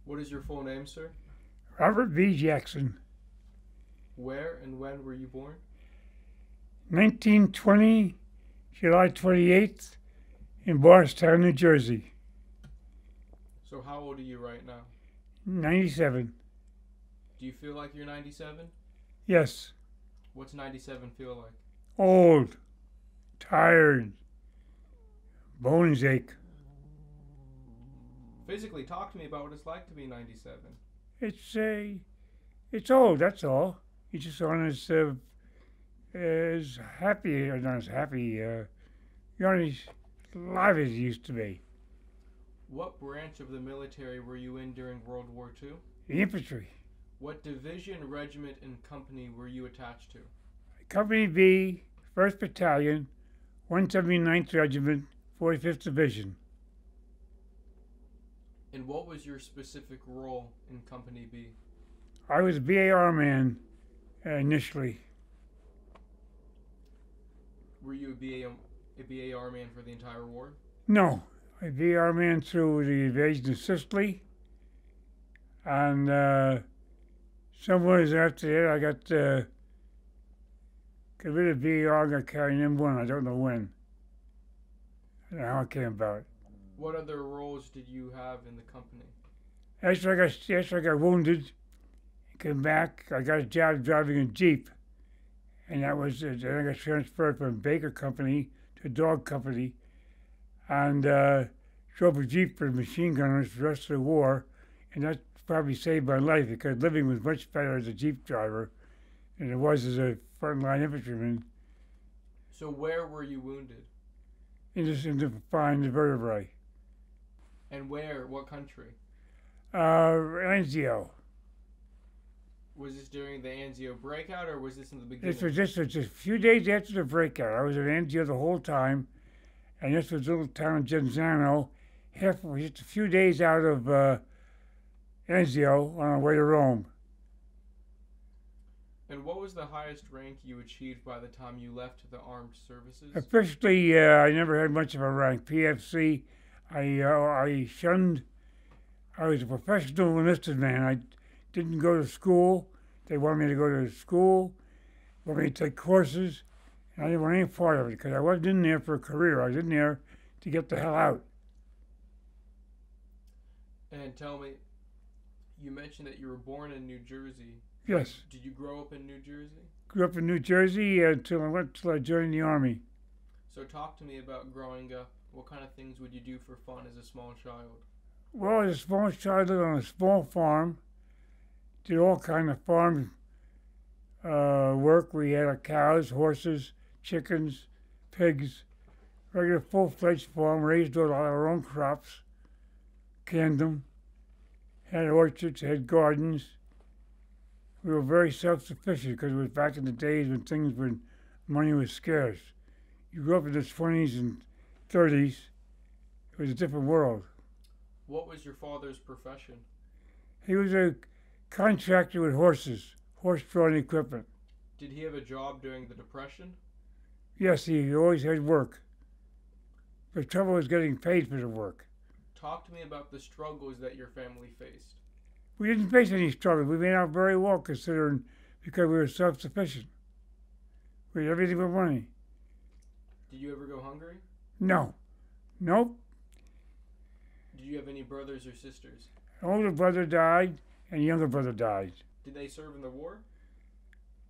What is your full name, sir? Robert B. Jackson. Where and when were you born? 1920, July 28th, in Bardstown, New Jersey. So how old are you right now? 97. Do you feel like you're 97? Yes. What's 97 feel like? Old. Tired. Bones ache. Physically, talk to me about what it's like to be 97. It's old, that's all. You just aren't as happy, or not as happy, you aren't as alive as you used to be. What branch of the military were you in during World War II? The infantry. What division, regiment, and company were you attached to? Company B, 1st Battalion, 179th Regiment, 45th Division. And what was your specific role in Company B? I was a BAR man initially. Were you a BAR man for the entire war? No, I BAR man through the Invasion of Sicily. And somewhere after that, I got rid of BAR and got carried in M1. I don't know when. I don't know how it came about. What other roles did you have in the company? After I got wounded, came back, I got a job driving a Jeep. And that was it. Then I got transferred from Baker Company to Dog Company and drove a Jeep for machine gunners the rest of the war. And that probably saved my life because living was much better as a Jeep driver than it was as a frontline infantryman. So where were you wounded? In the spine, vertebrae. And where? What country? Anzio. Was this during the Anzio breakout, or was this in the beginning? This was just a few days after the breakout. I was at Anzio the whole time, and this was a little town, Genzano, just a few days out of Anzio on our way to Rome. And what was the highest rank you achieved by the time you left the armed services? Officially, I never had much of a rank. PFC, I shunned. I was a professional enlisted man. I didn't go to school. They wanted me to go to school, wanted me to take courses, and I didn't want any part of it because I wasn't in there for a career. I was in there to get the hell out. And tell me, you mentioned that you were born in New Jersey. Yes. Did you grow up in New Jersey? Grew up in New Jersey until I joined the Army. So talk to me about growing up. What kind of things would you do for fun as a small child? Well, as a small child, lived on a small farm. Did all kind of farm work. We had cows, horses, chickens, pigs. Regular full-fledged farm. Raised all our own crops. Canned them. Had orchards, had gardens. We were very self-sufficient because it was back in the days when money was scarce. You grew up in the 20s and 30s. It was a different world. What was your father's profession? He was a contractor with horses, horse-drawn equipment. Did he have a job during the Depression? Yes, he always had work. The trouble was getting paid for the work. Talk to me about the struggles that your family faced. We didn't face any struggle. We made out very well considering because we were self-sufficient. We had everything with money. Did you ever go hungry? No. Nope. Did you have any brothers or sisters? An older brother died and a younger brother died. Did they serve in the war?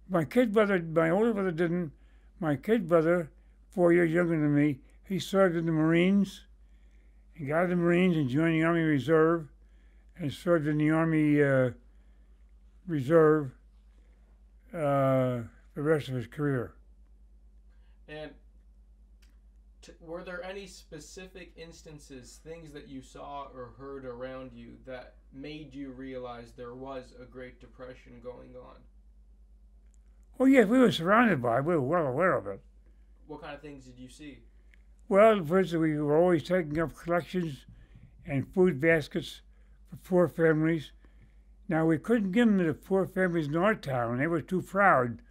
My older brother didn't. My kid brother, 4 years younger than me, he served in the Marines. He got out of the Marines and joined the Army Reserve and served in the Army Reserve the rest of his career. And were there any specific instances, things that you saw or heard around you that made you realize there was a Great Depression going on? Oh, yes, we were surrounded by it. We were well aware of it. What kind of things did you see? Well, first, we were always taking up collections and food baskets for poor families. Now, we couldn't give them to the poor families in our town. They were too proud.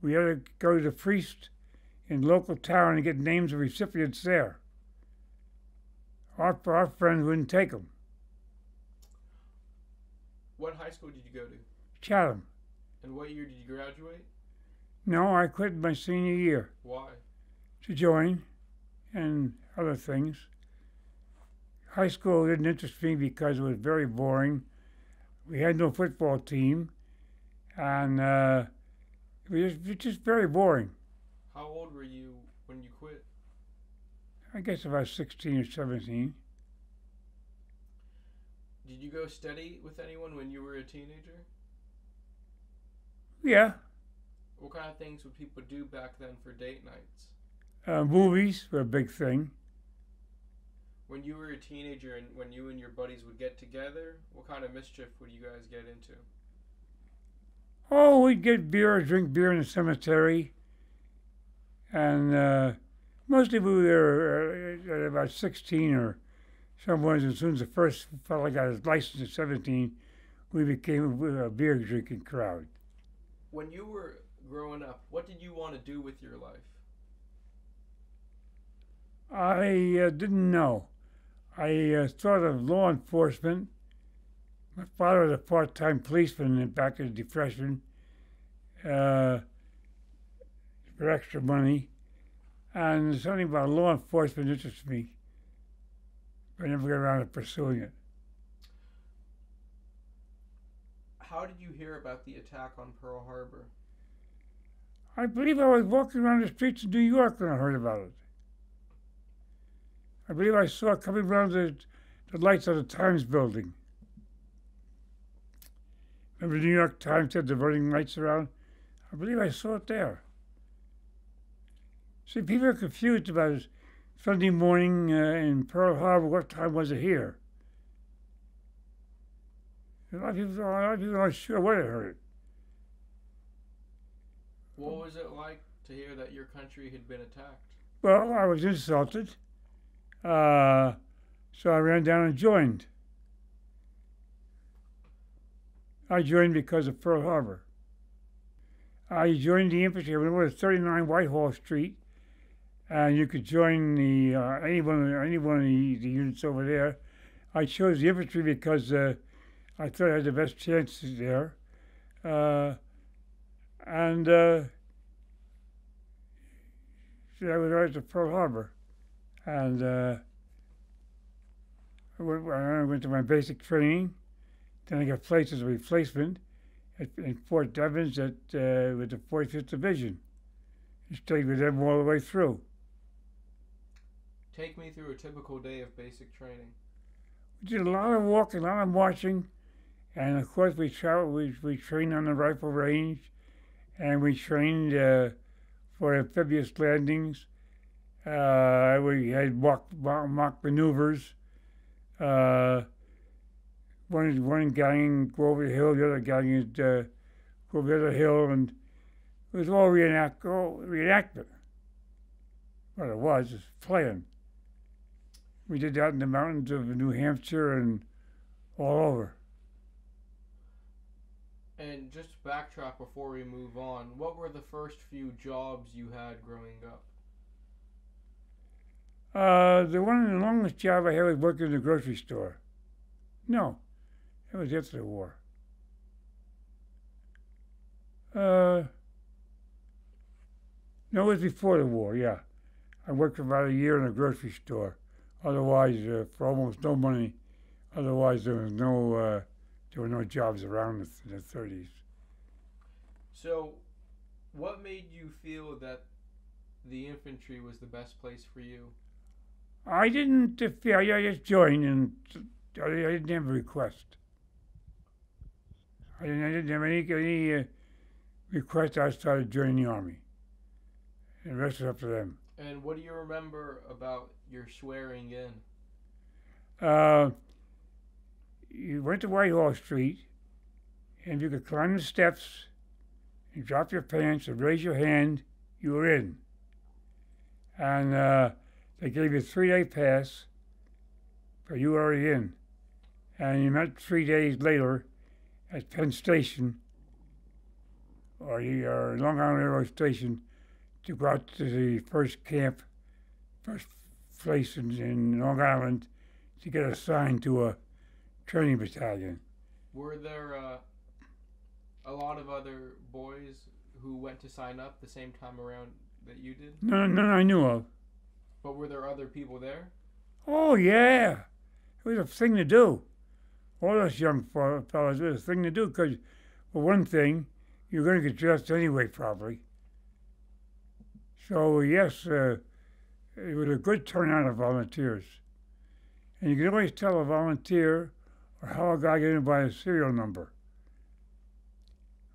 We had to go to the priest in the local town and get names of recipients there. Our friends wouldn't take them. what high school did you go to? Chatham. And what year did you graduate? No, I quit my senior year Why? to join and other things. High school didn't interest me because it was very boring. We had no football team, and it was just very boring. How old were you when you quit? I guess about 16 or 17. Did you go study with anyone when you were a teenager? Yeah, What kind of things would people do back then for date nights? movies were a big thing. When you were a teenager and when you and your buddies would get together, what kind of mischief would you guys get into? Oh, we'd get beer, drink beer in the cemetery, and mostly we were at about 16 or somewhere. As soon as the first fellow got his license at 17, we became a beer drinking crowd. When you were growing up, what did you want to do with your life? I didn't know. I thought of law enforcement. My father was a part-time policeman back in the Depression for extra money, and something about law enforcement interests me. But I never got around to pursuing it. How did you hear about the attack on Pearl Harbor? I believe I was walking around the streets of New York when I heard about it. I believe I saw it coming around the lights of the Times building. Remember the New York Times had the running lights around? I believe I saw it there. See, people are confused about Sunday morning in Pearl Harbor. What time was it here? A lot of people aren't sure what I heard. What was it like to hear that your country had been attacked? Well, I was insulted, so I ran down and joined. I joined because of Pearl Harbor. I joined the infantry. I went over to 39 Whitehall Street, and you could join the any one of the units over there. I chose the infantry because I thought I had the best chances there, and so I was right to Pearl Harbor, and I went to my basic training. Then I got placed as a replacement in Fort Devens with the 45th Division. I stayed with them all the way through. Take me through a typical day of basic training. We did a lot of walking, a lot of marching, and of course we traveled. We trained on the rifle range, and we trained for amphibious landings. We had mock maneuvers. One gang go over the hill, the other gang would go over the other hill, and it was all reenactment. What it was playing. We did that in the mountains of New Hampshire and all over. And just to backtrack before we move on, what were the first few jobs you had growing up? The longest job I had was working in the grocery store. No, that was after the war. No, it was before the war, yeah. I worked for about a year in a grocery store. Otherwise, for almost no money. Otherwise, there were no jobs around in the 30s. So, what made you feel that the infantry was the best place for you? I didn't feel. I just joined, and I didn't have a request. I didn't have any request outside of joining the Army. The rest is up to them. And what do you remember about your swearing in? You went to Whitehall Street, and you could climb the steps, and drop your pants, and raise your hand, you were in. And they gave you a 3-day pass, but you were already in. And you met 3 days later at Penn Station, or Long Island Railroad Station, to go out to the first camp, first place in Long Island, to get assigned to a training battalion. Were there a lot of other boys who went to sign up the same time around that you did? None I knew of. But were there other people there? Oh, yeah. It was a thing to do. All us young fellas, it was a thing to do because, for one thing, you're going to get dressed anyway, probably. So, yes, it was a good turnout of volunteers. And you can always tell a volunteer or how a guy got in by a serial number.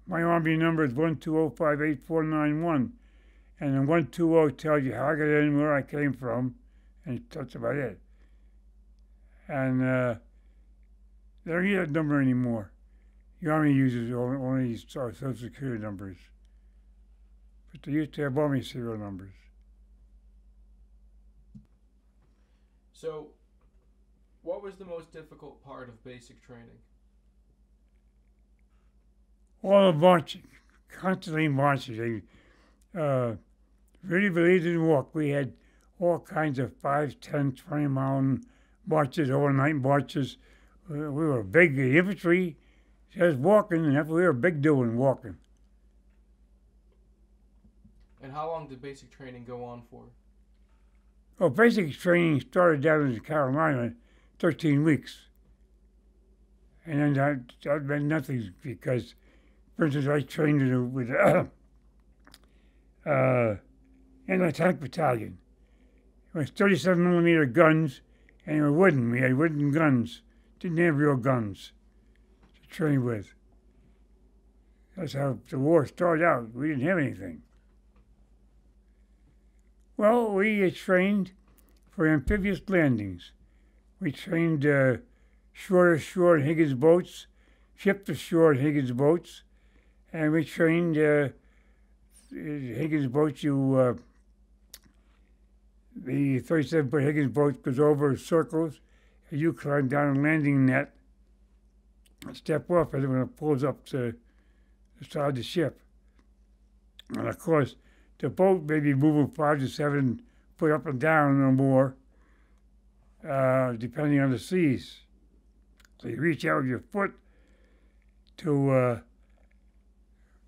My Army number is 120584491, and then 120 tells you how I got in, where I came from, and that's about it. And they don't use that number anymore. The Army uses only these Social Security numbers. But they used to have Army serial numbers. So, what was the most difficult part of basic training? All the marching, constantly marching. Really didn't walk. We had all kinds of 5, 10, 20-mile marches, overnight marches. We were big. The infantry just walking, and we were big doing walking. And how long did basic training go on for? Well, basic training started down in Carolina, 13 weeks. And then that meant nothing because, for instance, I trained with anti-tank battalion. It was 37mm guns, and they were wooden. We had wooden guns. Didn't have real guns to train with. That's how the war started out. We didn't have anything. Well, we trained for amphibious landings. We trained shore-to-shore in Higgins boats, ship-to-shore in Higgins boats, and we trained Higgins boats. The 37-foot Higgins boat goes over circles, and you climb down a landing net and step off it when it pulls up to the side of the ship. And of course, the boat may be moving 5 to 7 foot up and down or more, depending on the seas. So you reach out with your foot for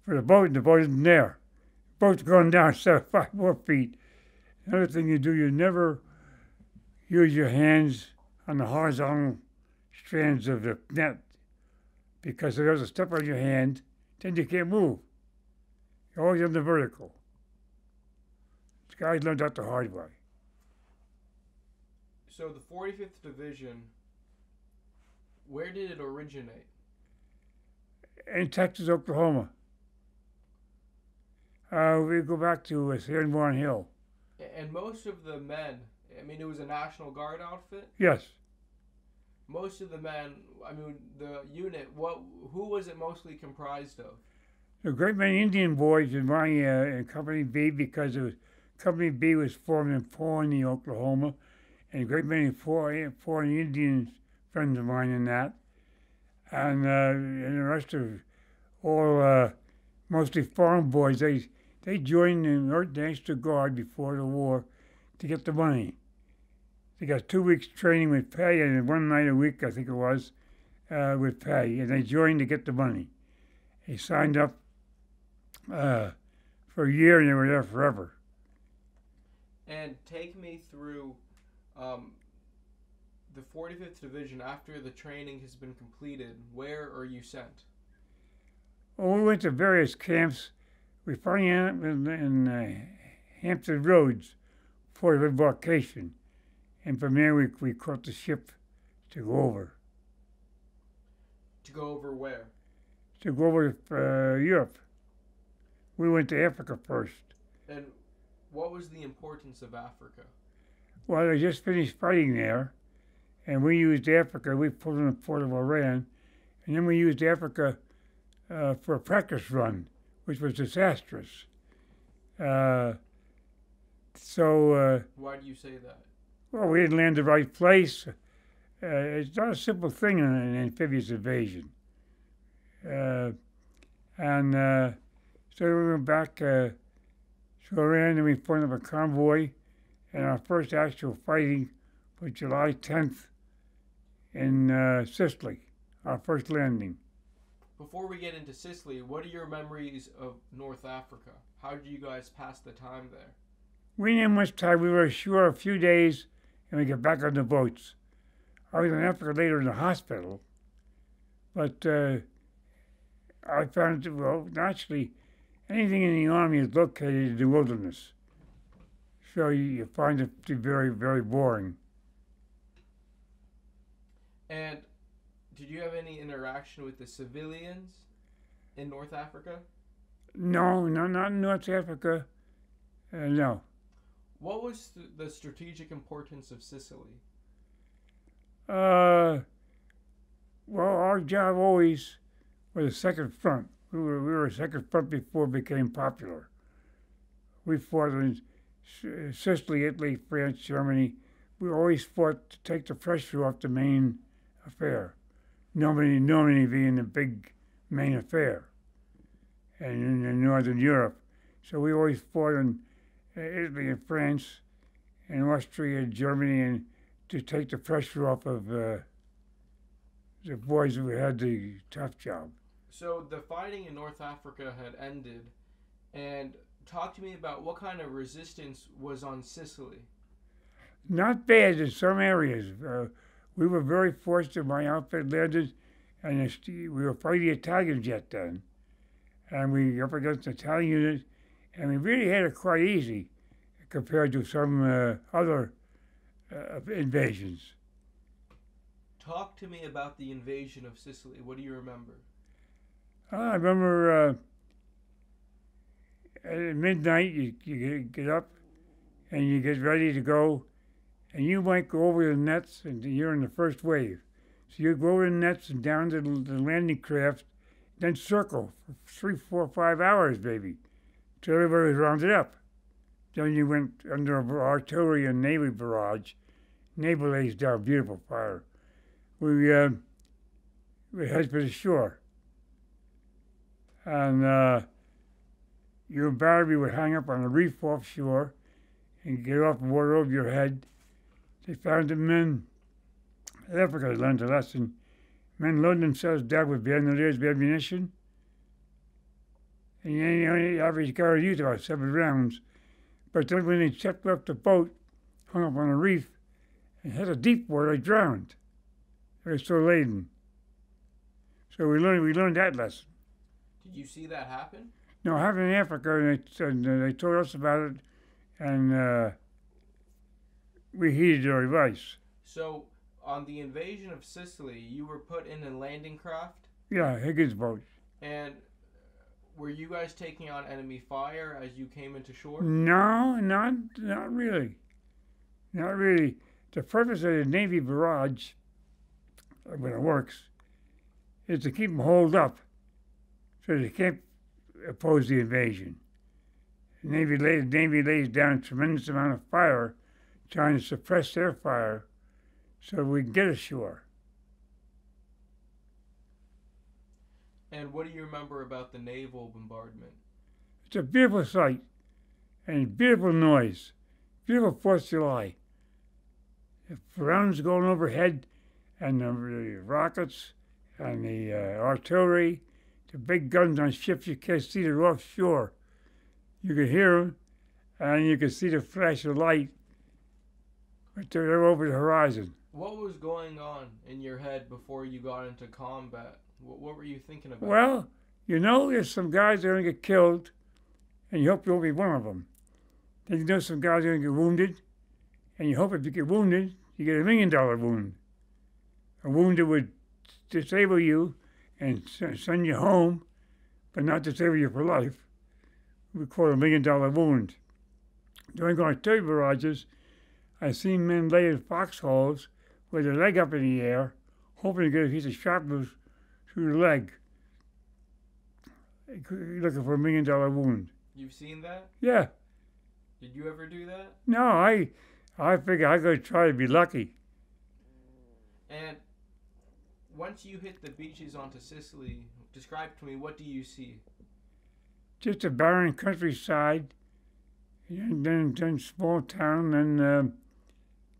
the boat, and the boat isn't there. The boat's going down 5 more feet. Another thing you do, you never use your hands on the horizontal strands of the net, because if there's a step on your hand, then you can't move. You're always on the vertical. These guys learned that the hard way. So the 45th Division, where did it originate? In Texas, Oklahoma. We go back to Sanborn Hill. And most of the men, I mean, it was a National Guard outfit? Yes. Most of the men, I mean, the unit, who was it mostly comprised of? A great many Indian boys in my in Company B, because Company B was formed in Pawnee, Oklahoma, and a great many foreign Indian friends of mine in that. And the rest of all mostly farm boys, they joined the National Guard before the war to get the money. They got 2 weeks training with pay and 1 night a week, I think it was, with pay, and they joined to get the money. They signed up for a year, and they were there forever. And take me through the 45th Division after the training has been completed. Where are you sent? Well, we went to various camps. We finally ended up in Hampton Roads for embarkation. And from there, we caught the ship to go over. To go over where? To go over to Europe. We went to Africa first. And what was the importance of Africa? Well, they just finished fighting there, and we used Africa. We pulled in the port of Oran, and then we used Africa for a practice run, which was disastrous. Why do you say that? Well, we didn't land the right place. It's not a simple thing in an amphibious invasion. So we went back to Iran, and we formed up a convoy, and our first actual fighting was July 10th in Sicily, our first landing. Before we get into Sicily, what are your memories of North Africa? How did you guys pass the time there? We didn't have much time. We were ashore a few days, and we got back on the boats. I was in Africa later in the hospital, but I found, well, naturally, anything in the army is located in the wilderness. So you find it to be very, very boring. And did you have any interaction with the civilians in North Africa? No, not in North Africa. No. What was the strategic importance of Sicily? Well, our job always was a second front. We were a second front before it became popular. We fought in Sicily, Italy, France, Germany. We always fought to take the pressure off the main affair. Normally being the big main affair, and in Northern Europe. So we always fought in Italy and France and Austria and Germany and to take the pressure off of the boys who had the tough job. So the fighting in North Africa had ended, and talk to me about what kind of resistance was on Sicily. Not bad in some areas. We were very fortunate. My outfit landed, and we were fighting the Italians yet then. And we up against the Italian unit, and we really had it quite easy compared to some other invasions. Talk to me about the invasion of Sicily. What do you remember? I remember at midnight you get up and you get ready to go, and you might go over the nets, and you're in the first wave. So you go over the nets and down to the landing craft, then circle for 3, 4, 5 hours, maybe, till everybody was rounded up. Then you went under artillery and Navy barrage. Navy lays down beautiful fire. We head for the shore. And your battery would hang up on a reef offshore and get off and water over your head. They found that men in Africa learned a lesson. Men load themselves down with bandoliers of ammunition. And the only average guy would use about 7 rounds. But then when they checked up the boat, hung up on a reef, and hit a deep water, they drowned. They were so laden. So we learned that lesson. Did you see that happen? No, it happened in Africa, and they told us about it, and we heeded their advice. So, on the invasion of Sicily, you were put in a landing craft? Yeah, Higgins boat. And were you guys taking on enemy fire as you came into shore? No, not really. Not really. The purpose of the Navy barrage, when it works, is to keep them holed up so they can't oppose the invasion. The Navy lays down a tremendous amount of fire trying to suppress their fire so we can get ashore. And what do you remember about the naval bombardment? It's a beautiful sight and beautiful noise. Beautiful 4th of July. The rounds going overhead and the rockets and the artillery, the big guns on ships you can't see, they're offshore. You can hear them and you can see the flash of light, but they're over the horizon. What was going on in your head before you got into combat? What were you thinking about? Well, you know there's some guys that are going to get killed, and you hope you'll be one of them. Then you know some guys are going to get wounded, and you hope if you get wounded, you get $1 million wound. A wound that would disable you and send you home, but not disable you for life. We call it a $1 million wound. During artillery barrages, I've seen men lay in foxholes with their leg up in the air, hoping to get a piece of shrapnel through the leg. Looking for a $1 million wound. You've seen that? Yeah. Did you ever do that? No, I figure I'm going to try to be lucky. And once you hit the beaches onto Sicily, describe to me, what do you see? Just a barren countryside, and then small town, and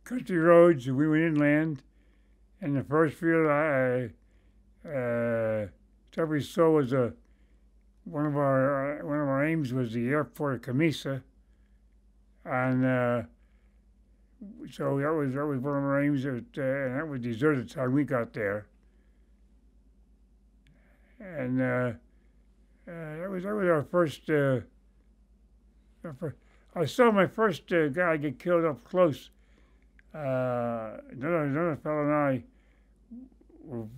country roads. We went inland, and the first field that we saw was one of our aims was the airport of Camisa, and so that was one of our aims, and that was deserted time we got there, and that was our first. I saw my first guy get killed up close. Another fellow and I were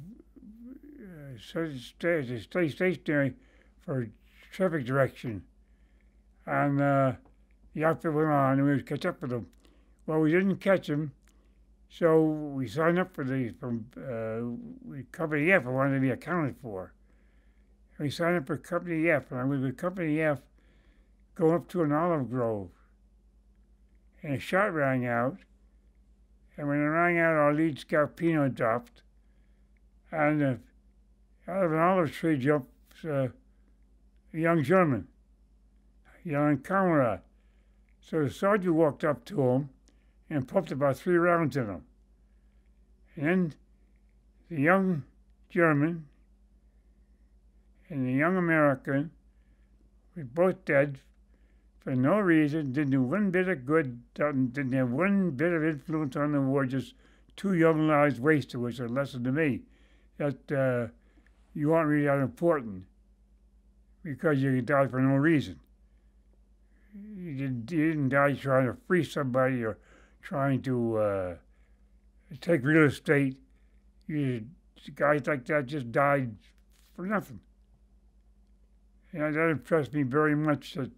stay stationary for traffic direction, and the outfit went on, and we would catch up with him. Well, we didn't catch him, so we signed up for Company F. I wanted to be accounted for. We signed up for Company F, and I was with Company F going up to an olive grove. And a shot rang out, and when it rang out, our lead scout Pino dropped, and out of an olive tree jumped a young German, a young comrade. So the sergeant walked up to him and pumped about 3 rounds in him. And then the young German and the young American were both dead for no reason, didn't do one bit of good, didn't have one bit of influence on the war, just 2 young lives wasted, which is a lesson to me that you aren't really that important because you died for no reason. You didn't die trying to free somebody or trying to take real estate. Guys like that just died for nothing. And that impressed me very much that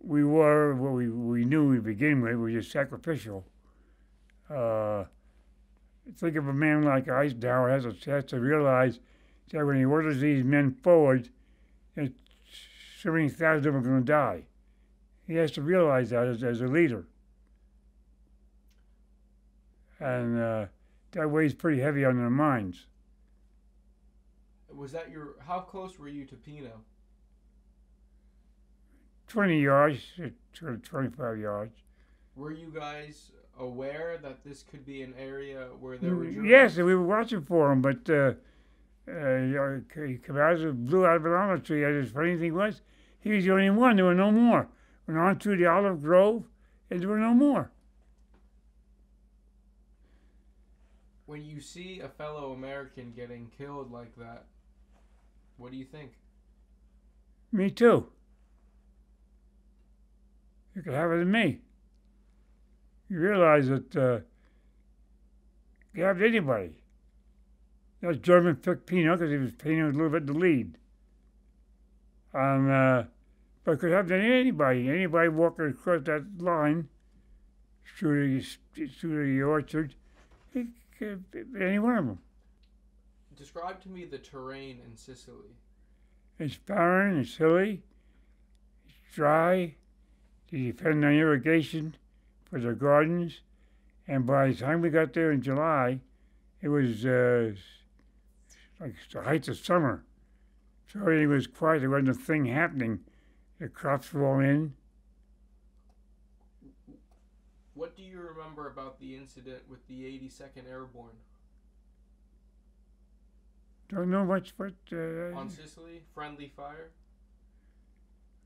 we were what we knew to begin with, we were just sacrificial. Think of a man like Eisenhower has to realize that when he orders these men forward, that so many thousand of them are going to die. He has to realize that as a leader. And that weighs pretty heavy on their minds. Was that how close were you to Pino? 20 yards, 25 yards. Were you guys aware that this could be an area where there were Germans? Yes, we were watching for him, but he blew out of an olive tree. And the funny thing was, he was the only one. There were no more. Went on through the olive grove, and there were no more. When you see a fellow American getting killed like that, what do you think? Me too. You could have it in me. You realize that you have it anybody. That German picked Pino because Pino was a little bit in the lead. And but it could happen to anybody walking across that line through the orchard, any one of them. Describe to me the terrain in Sicily. It's barren, it's hilly, it's dry, they depend on irrigation for their gardens, and by the time we got there in July, it was like the height of summer. So everything was quiet, there wasn't a thing happening. The crops were all in. What do you remember about the incident with the 82nd Airborne? Don't know much, but... on Sicily? Friendly fire?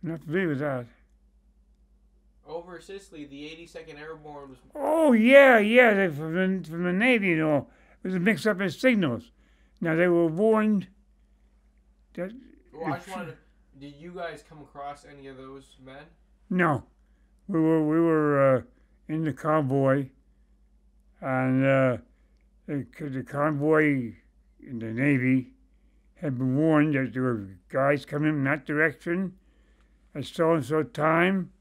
Not familiar with that. Over Sicily, the 82nd Airborne was... Oh, yeah, from the Navy, you know. It was a mix-up in signals. Now, they were warned that... Well, I just wanted to... Did you guys come across any of those men? No. We were in the convoy, and the convoy in the Navy had been warned that there were guys coming in that direction at so-and-so time,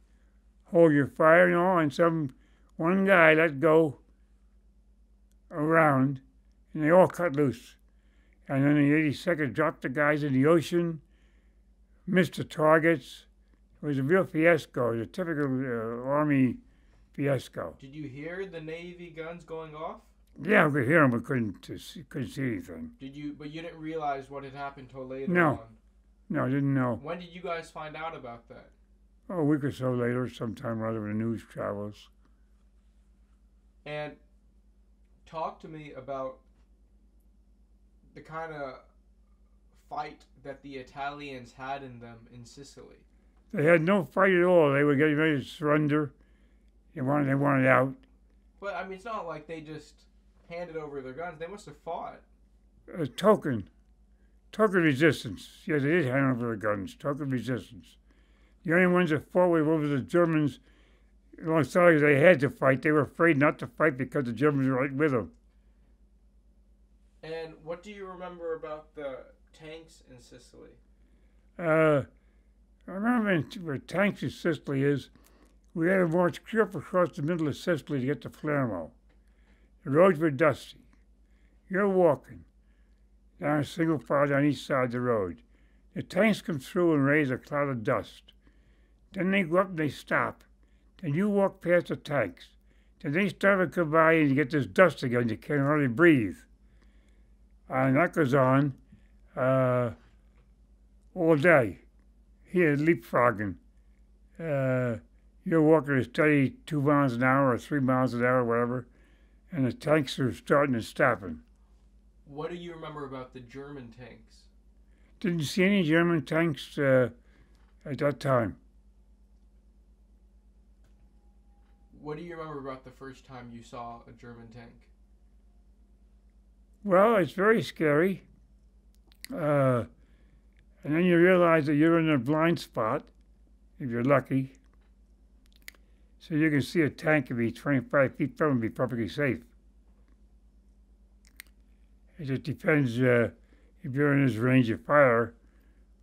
hold your fire and all, and one guy let go around, and they all cut loose. And then the 82nd dropped the guys in the ocean, missed the targets. It was a real fiasco. It was a typical Army fiasco. Did you hear the Navy guns going off? Yeah, we could hear them, but couldn't see anything. But you didn't realize what had happened till later No. on? No, I didn't know. When did you guys find out about that? Oh, a week or so later, sometime or other, when the news travels. And talk to me about the kind of fight that the Italians had in them in Sicily? They had no fight at all. They were getting ready to surrender. They wanted out. But I mean, it's not like they just handed over their guns. They must have fought. Token resistance. Yeah, they did hand over their guns. Token resistance. The only ones that fought were the Germans. Alongside, they had to fight. They were afraid not to fight because the Germans were right with them. And what do you remember about the tanks in Sicily? I remember where tanks in Sicily is. We had to march clear up across the middle of Sicily to get to Palermo. The roads were dusty. You're walking down a single file down each side of the road. The tanks come through and raise a cloud of dust. Then they go up and they stop. Then you walk past the tanks. Then they start to come by and you get this dust again. You can't hardly breathe. And that goes on all day. Here, leapfrogging. You're walking a steady 2 miles an hour or 3 miles an hour, whatever, and the tanks are starting and stopping. What do you remember about the German tanks? Didn't you see any German tanks at that time? What do you remember about the first time you saw a German tank? Well, it's very scary. And then you realize that you're in a blind spot, if you're lucky. So you can see a tank and be 25 feet from and be perfectly safe. It just depends if you're in his range of fire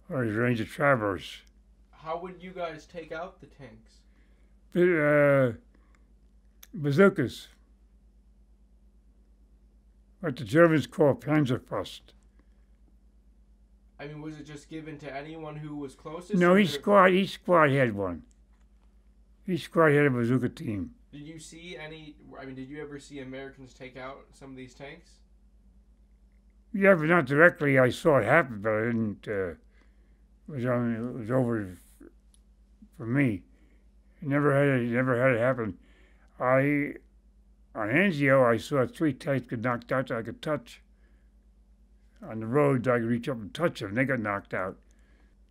or his range of traverse. How would you guys take out the tanks? Bazookas. What the Germans call Panzerfaust. I mean, was it just given to anyone who was closest? No, each squad had one. Each squad had a bazooka team. Did you see any? I mean, did you ever see Americans take out some of these tanks? Yeah, but not directly. I saw it happen, but I didn't. It was over for me. Never had it happen. On Anzio, I saw 3 tanks get knocked out that I could touch. On the road, I could reach up and touch them. They got knocked out.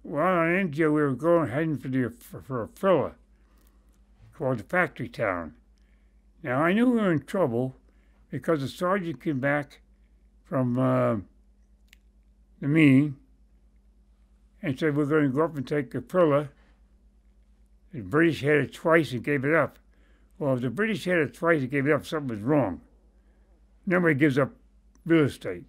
Well, on Anzio, we were heading for a filler called the Factory Town. Now, I knew we were in trouble because the sergeant came back from the meeting and said, we're going to go up and take a filler. The British had it twice and gave it up. Well, if the British had it twice and gave it up, something was wrong. Nobody gives up real estate.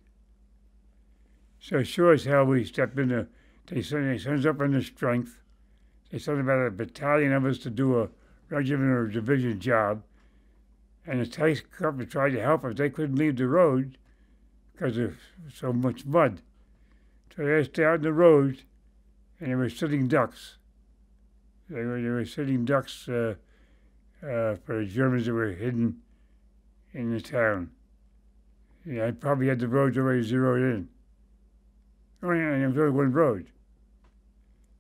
So sure as hell we stepped in. They sent us up under strength. They sent about a battalion of us to do a regiment or division job. And the tanks company tried to help us. They couldn't leave the road because of so much mud. So they had to stay out in the road, and they were sitting ducks. They were sitting ducks for the Germans that were hidden in the town. Yeah, I probably had the roads already zeroed in. Oh yeah, and there was only one road.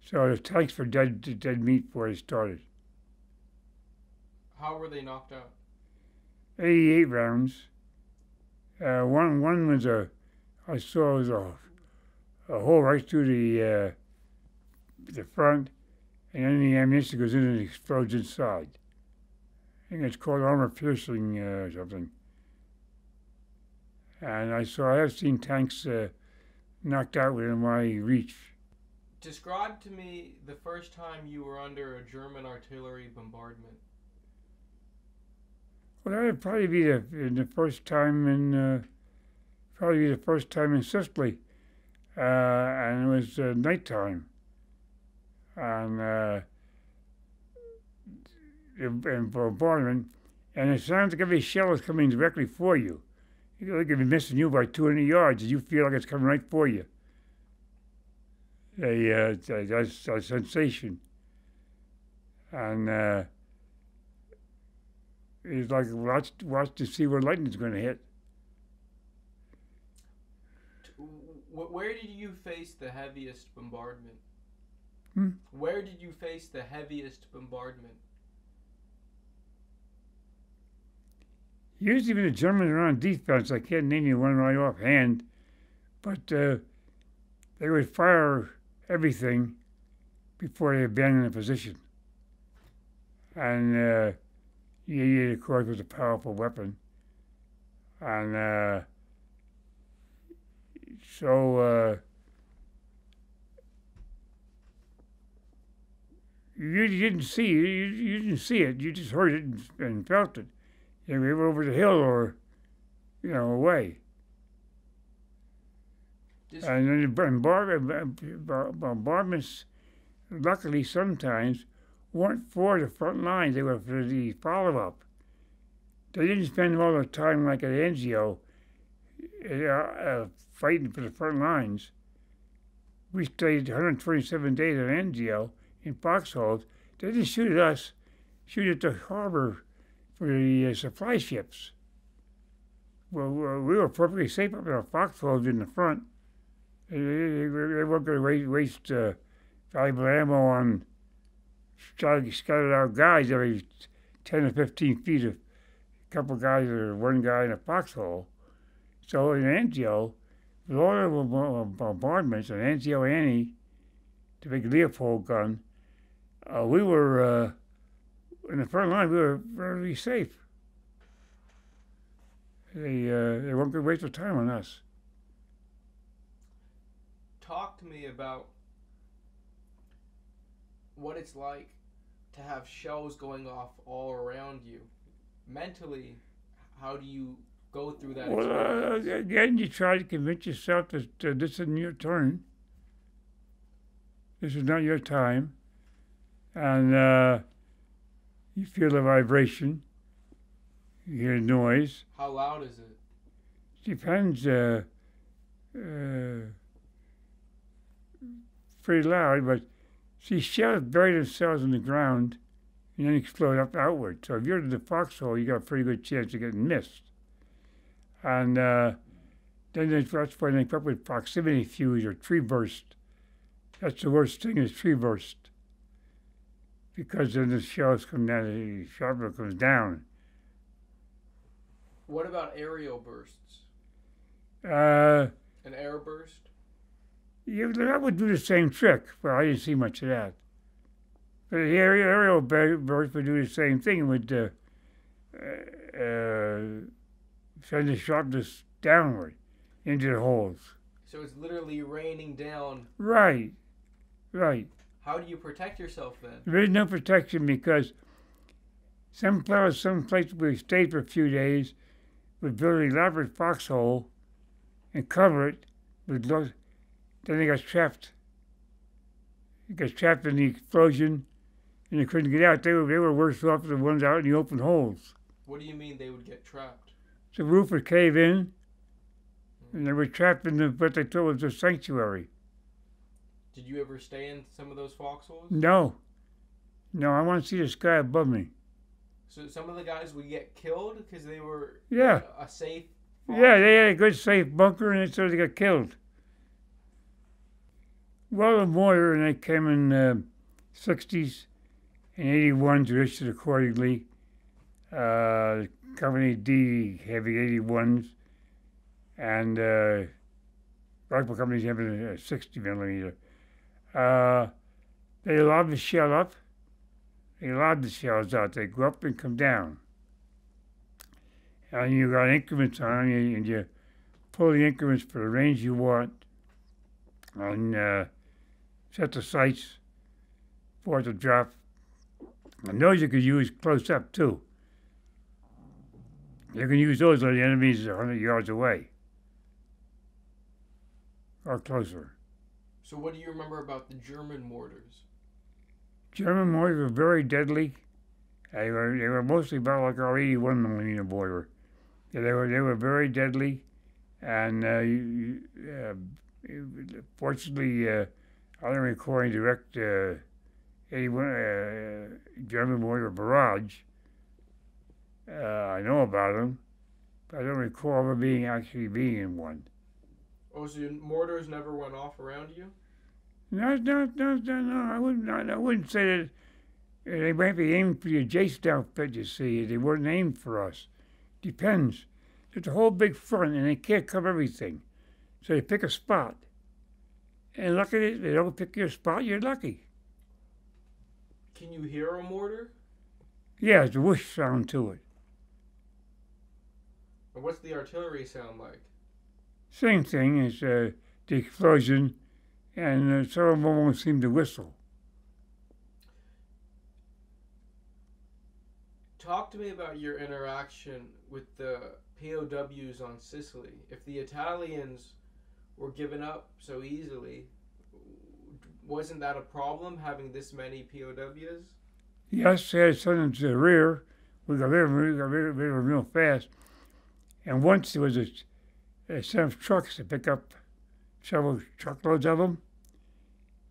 So the tanks were dead meat before they started. How were they knocked out? 88 rounds. One was I saw was a hole right through the front, and then the ammunition goes in and explodes inside. I think it's called armor piercing or something. And I have seen tanks knocked out within my reach. Describe to me the first time you were under a German artillery bombardment. Well, that would probably be the first time in Sicily, and it was nighttime, and bombardment, and it sounds like every shell is coming directly for you. It could be missing you by 200 yards, and you feel like it's coming right for you. That's a sensation, and it's like watch to see where lightning's going to hit. Where did you face the heaviest bombardment? Hmm? Where did you face the heaviest bombardment? Usually when the Germans are on defense, I can't name you one right offhand, but they would fire everything before they abandoned the position. And .88, of course, was a powerful weapon. And so you didn't see you didn't see it. You just heard it and felt it. You were over the hill or, away. And then the bombardments, luckily sometimes, weren't for the front lines. They were for the follow-up. They didn't spend all the time like at Anzio fighting for the front lines. We stayed 127 days at Anzio in foxholes. They didn't shoot at us, shoot at the harbor for the supply ships. Well, we were perfectly safe up in our foxholes in the front. They weren't going to waste valuable ammo on scattered out guys every 10 or 15 feet, a couple guys or one guy in a foxhole. So in Anzio, with all the bombardments, and Anzio Annie, the big Leopold gun, we were, in the front line, we were fairly safe. They weren't going to waste their time on us. Talk to me about what it's like to have shells going off all around you. Mentally, how do you go through that experience? Well, again, you try to convince yourself that this isn't your turn. This is not your time. And you feel the vibration. You hear noise. How loud is it? Depends. Pretty loud, but see, shells bury themselves in the ground and then explode outward. So if you're in the foxhole, you got a pretty good chance of getting missed. And then that's when they come up with proximity fuse or tree burst. That's the worst thing is tree burst. Because then the shells come down, the sharpener comes down. What about aerial bursts? An air burst? Yeah, that would do the same trick, but I didn't see much of that. But the aerial burst would do the same thing. It would send the sharpness downward into the holes. So it's literally raining down. Right. How do you protect yourself then? There is no protection because some place we stayed for a few days would build an elaborate foxhole and cover it with then they got trapped. They got trapped in the explosion, and they couldn't get out. They were worse off than the ones out in the open holes. What do you mean they would get trapped? The roof would cave in, and they were trapped in what they thought was a sanctuary. Did you ever stay in some of those foxholes? No, I want to see the sky above me. So some of the guys would get killed because they were a safe foxhole? Yeah, they had a good safe bunker, and so they got killed. Well, the mortar, and they came in 60s and 81s were issued accordingly. Company D having 81s, and rifle companies having a 60 millimeter. They lob the shell up. They lob the shells out. They go up and come down. And you got increments on, and you pull the increments for the range you want, and set the sights for it to drop. And those you could use close up too. You can use those when the enemy's 100 yards away or closer. So what do you remember about the German mortars? German mortars were very deadly. They were mostly about like our 81 millimeter mortar. Yeah, they were very deadly, and fortunately, I don't recall any direct 81 German mortar barrage. I know about them, but I don't recall ever actually being in one. Oh, so your mortars never went off around you? No. I wouldn't say that they might be aimed for the adjacent outfit. You see, they weren't aimed for us. Depends. It's a whole big front, and they can't cover everything. So you pick a spot. And luckily, if they don't pick your spot, you're lucky. Can you hear a mortar? Yeah, it's a whoosh sound to it. And what's the artillery sound like? Same thing as the explosion, and some of them won't seem to whistle. Talk to me about your interaction with the POWs on Sicily. If the Italians were given up so easily, wasn't that a problem, having this many POWs? Yes, they had to send them to the rear. We got rid of them real fast. And once there was a set of trucks to pick up several truckloads of them,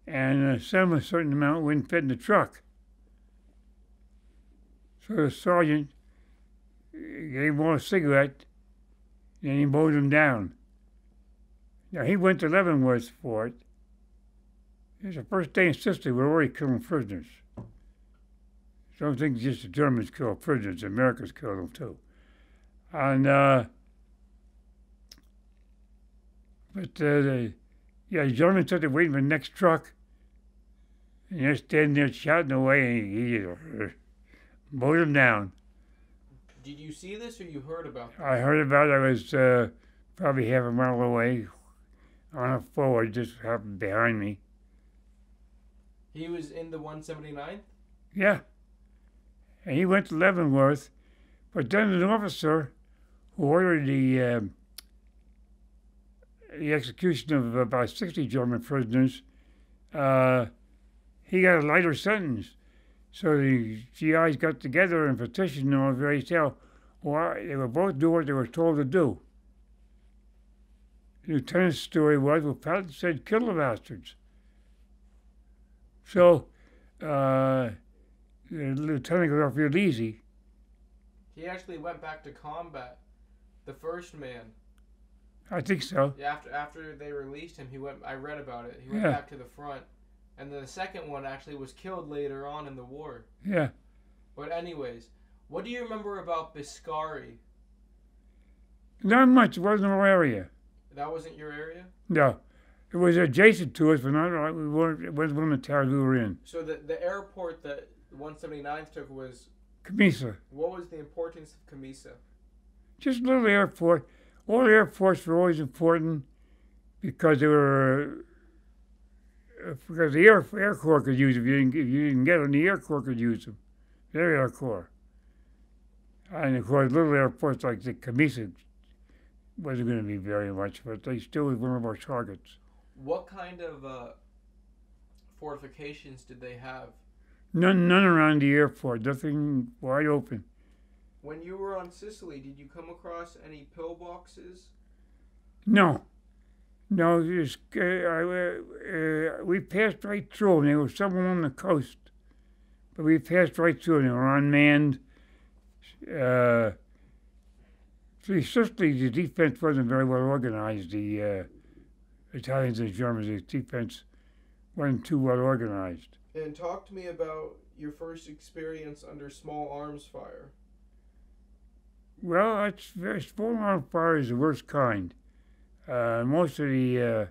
and some a certain amount wouldn't fit in the truck. So the sergeant gave him all a cigarette, and he mowed him down. Now, he went to Leavenworth for it. It was the first day in Sicily we were already killing prisoners. Don't think just the Germans kill prisoners, the Americans kill them too. And, the Germans said they waiting for the next truck, and they're standing there shouting away, and he mowed them down. Did you see this, or you heard about this? I heard about it. I was probably half a mile away on a forward, just happened behind me. He was in the 179th? Yeah. And he went to Leavenworth, but then an officer who ordered the execution of about 60 German prisoners, he got a lighter sentence. So the GIs got together and petitioned them on very tell. Well, they were both doing what they were told to do. The lieutenant's story was, well, Patton said, kill the bastards. So the lieutenant got off real easy. He actually went back to combat. The first man. I think so. Yeah, after they released him, he went. I read about it. He went back to the front, and then the second one actually was killed later on in the war. Yeah. But anyways, what do you remember about Biscari? Not much. It wasn't our area. That wasn't your area? No. It was adjacent to us, but not. We weren't. It wasn't one of the towns we were in. So the airport that 179th took was Camisa. What was the importance of Camisa? Just a little airport. All airports were always important because they were. Because the Air Corps could use them. If you didn't get them, the Air Corps could use them. The Air Corps. And of course, little airports like the Camisa wasn't going to be very much, but they still was one of our targets. What kind of fortifications did they have? None around the airport. Nothing wide open. When you were on Sicily, did you come across any pillboxes? No. No, we passed right through them. There was someone on the coast, but we passed right through them. They were unmanned. Sicily, the defense wasn't very well organized. The Italians and Germans, the defense wasn't too well organized. And talk to me about your first experience under small arms fire. Well, small arms fire is the worst kind. Most of the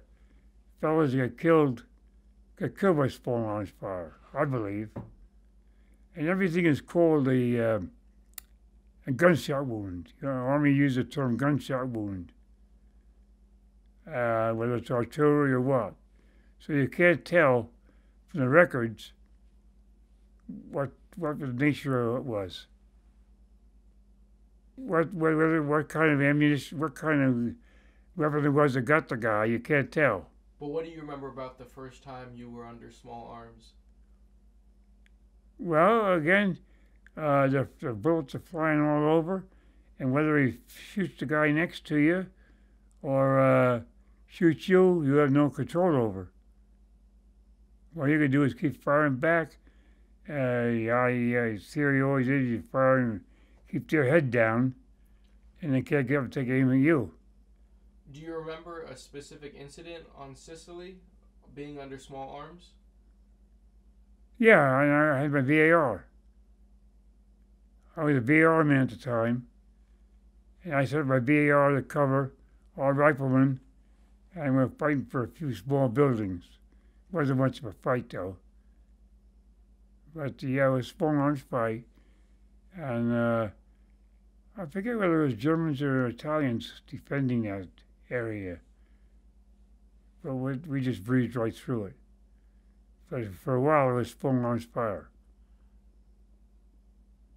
fellows that got killed by small arms fire, I believe. And everything is called a gunshot wound. You know, Army uses the term gunshot wound, whether it's artillery or what. So you can't tell from the records what the nature of it was. What kind of ammunition, what kind of weapon it was that got the guy, you can't tell. But what do you remember about the first time you were under small arms? Well, again, the bullets are flying all over, and whether he shoots the guy next to you or shoots you, you have no control over. All you can do is keep firing back. Theory always is you fire and keep their head down, and they can't get up and take aim at you. Do you remember a specific incident on Sicily, being under small arms? Yeah, I had my VAR. I was a VAR man at the time, and I set my VAR to cover all riflemen and we were fighting for a few small buildings. Wasn't much of a fight though. But yeah, it was a small arms fight, and I forget whether it was Germans or Italians defending that area. But we just breezed right through it. But for a while, it was full arms fire.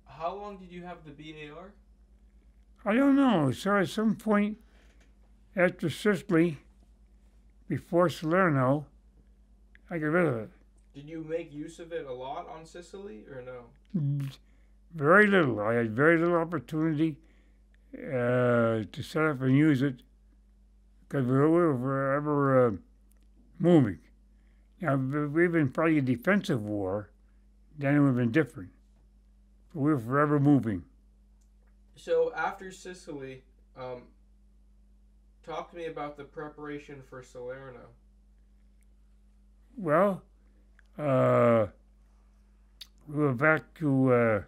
How long did you have the BAR? I don't know. So at some point after Sicily, before Salerno, I got rid of it. Did you make use of it a lot on Sicily, or no? Very little. I had very little opportunity to set up and use it because we were forever moving. Now, if we've been fighting a defensive war, then it would have been different. But we were forever moving. So after Sicily, talk to me about the preparation for Salerno. Well, we were back to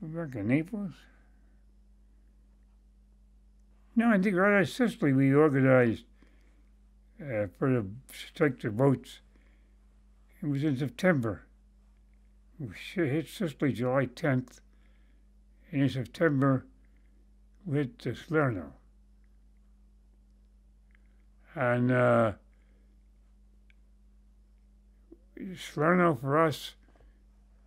back in Naples. No, I think right out of Sicily we organized to take the boats. It was in September. We hit Sicily July 10th, and in September we hit Salerno. And Salerno for us,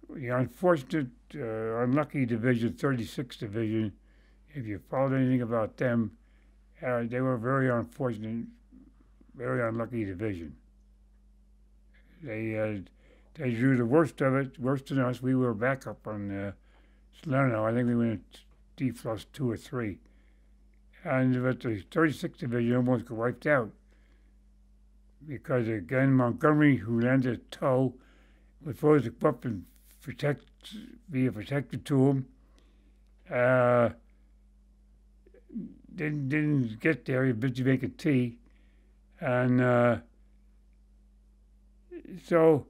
the unfortunate, unlucky division, 36th Division, if you followed anything about them, they were a very unfortunate, very unlucky division. They drew the worst of it, worse than us. We were back up on Salerno. I think we went D+2 or 3. But the 36th Division almost got wiped out because, again, Montgomery, who landed at Tow, was supposed to go up and be a protector to him. Didn't get there. He was busy making tea. And so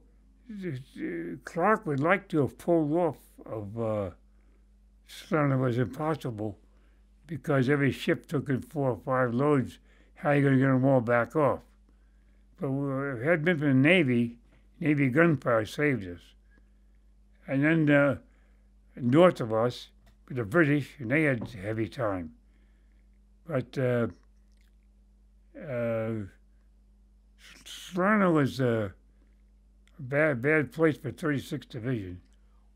Clark would like to have pulled off of Salerno. Was impossible because every ship took in 4 or 5 loads. How are you going to get them all back off? But if it had been for the Navy gunfire saved us. And then north of us, the British, and they had heavy time. But Salerno was a bad place for 36th Division.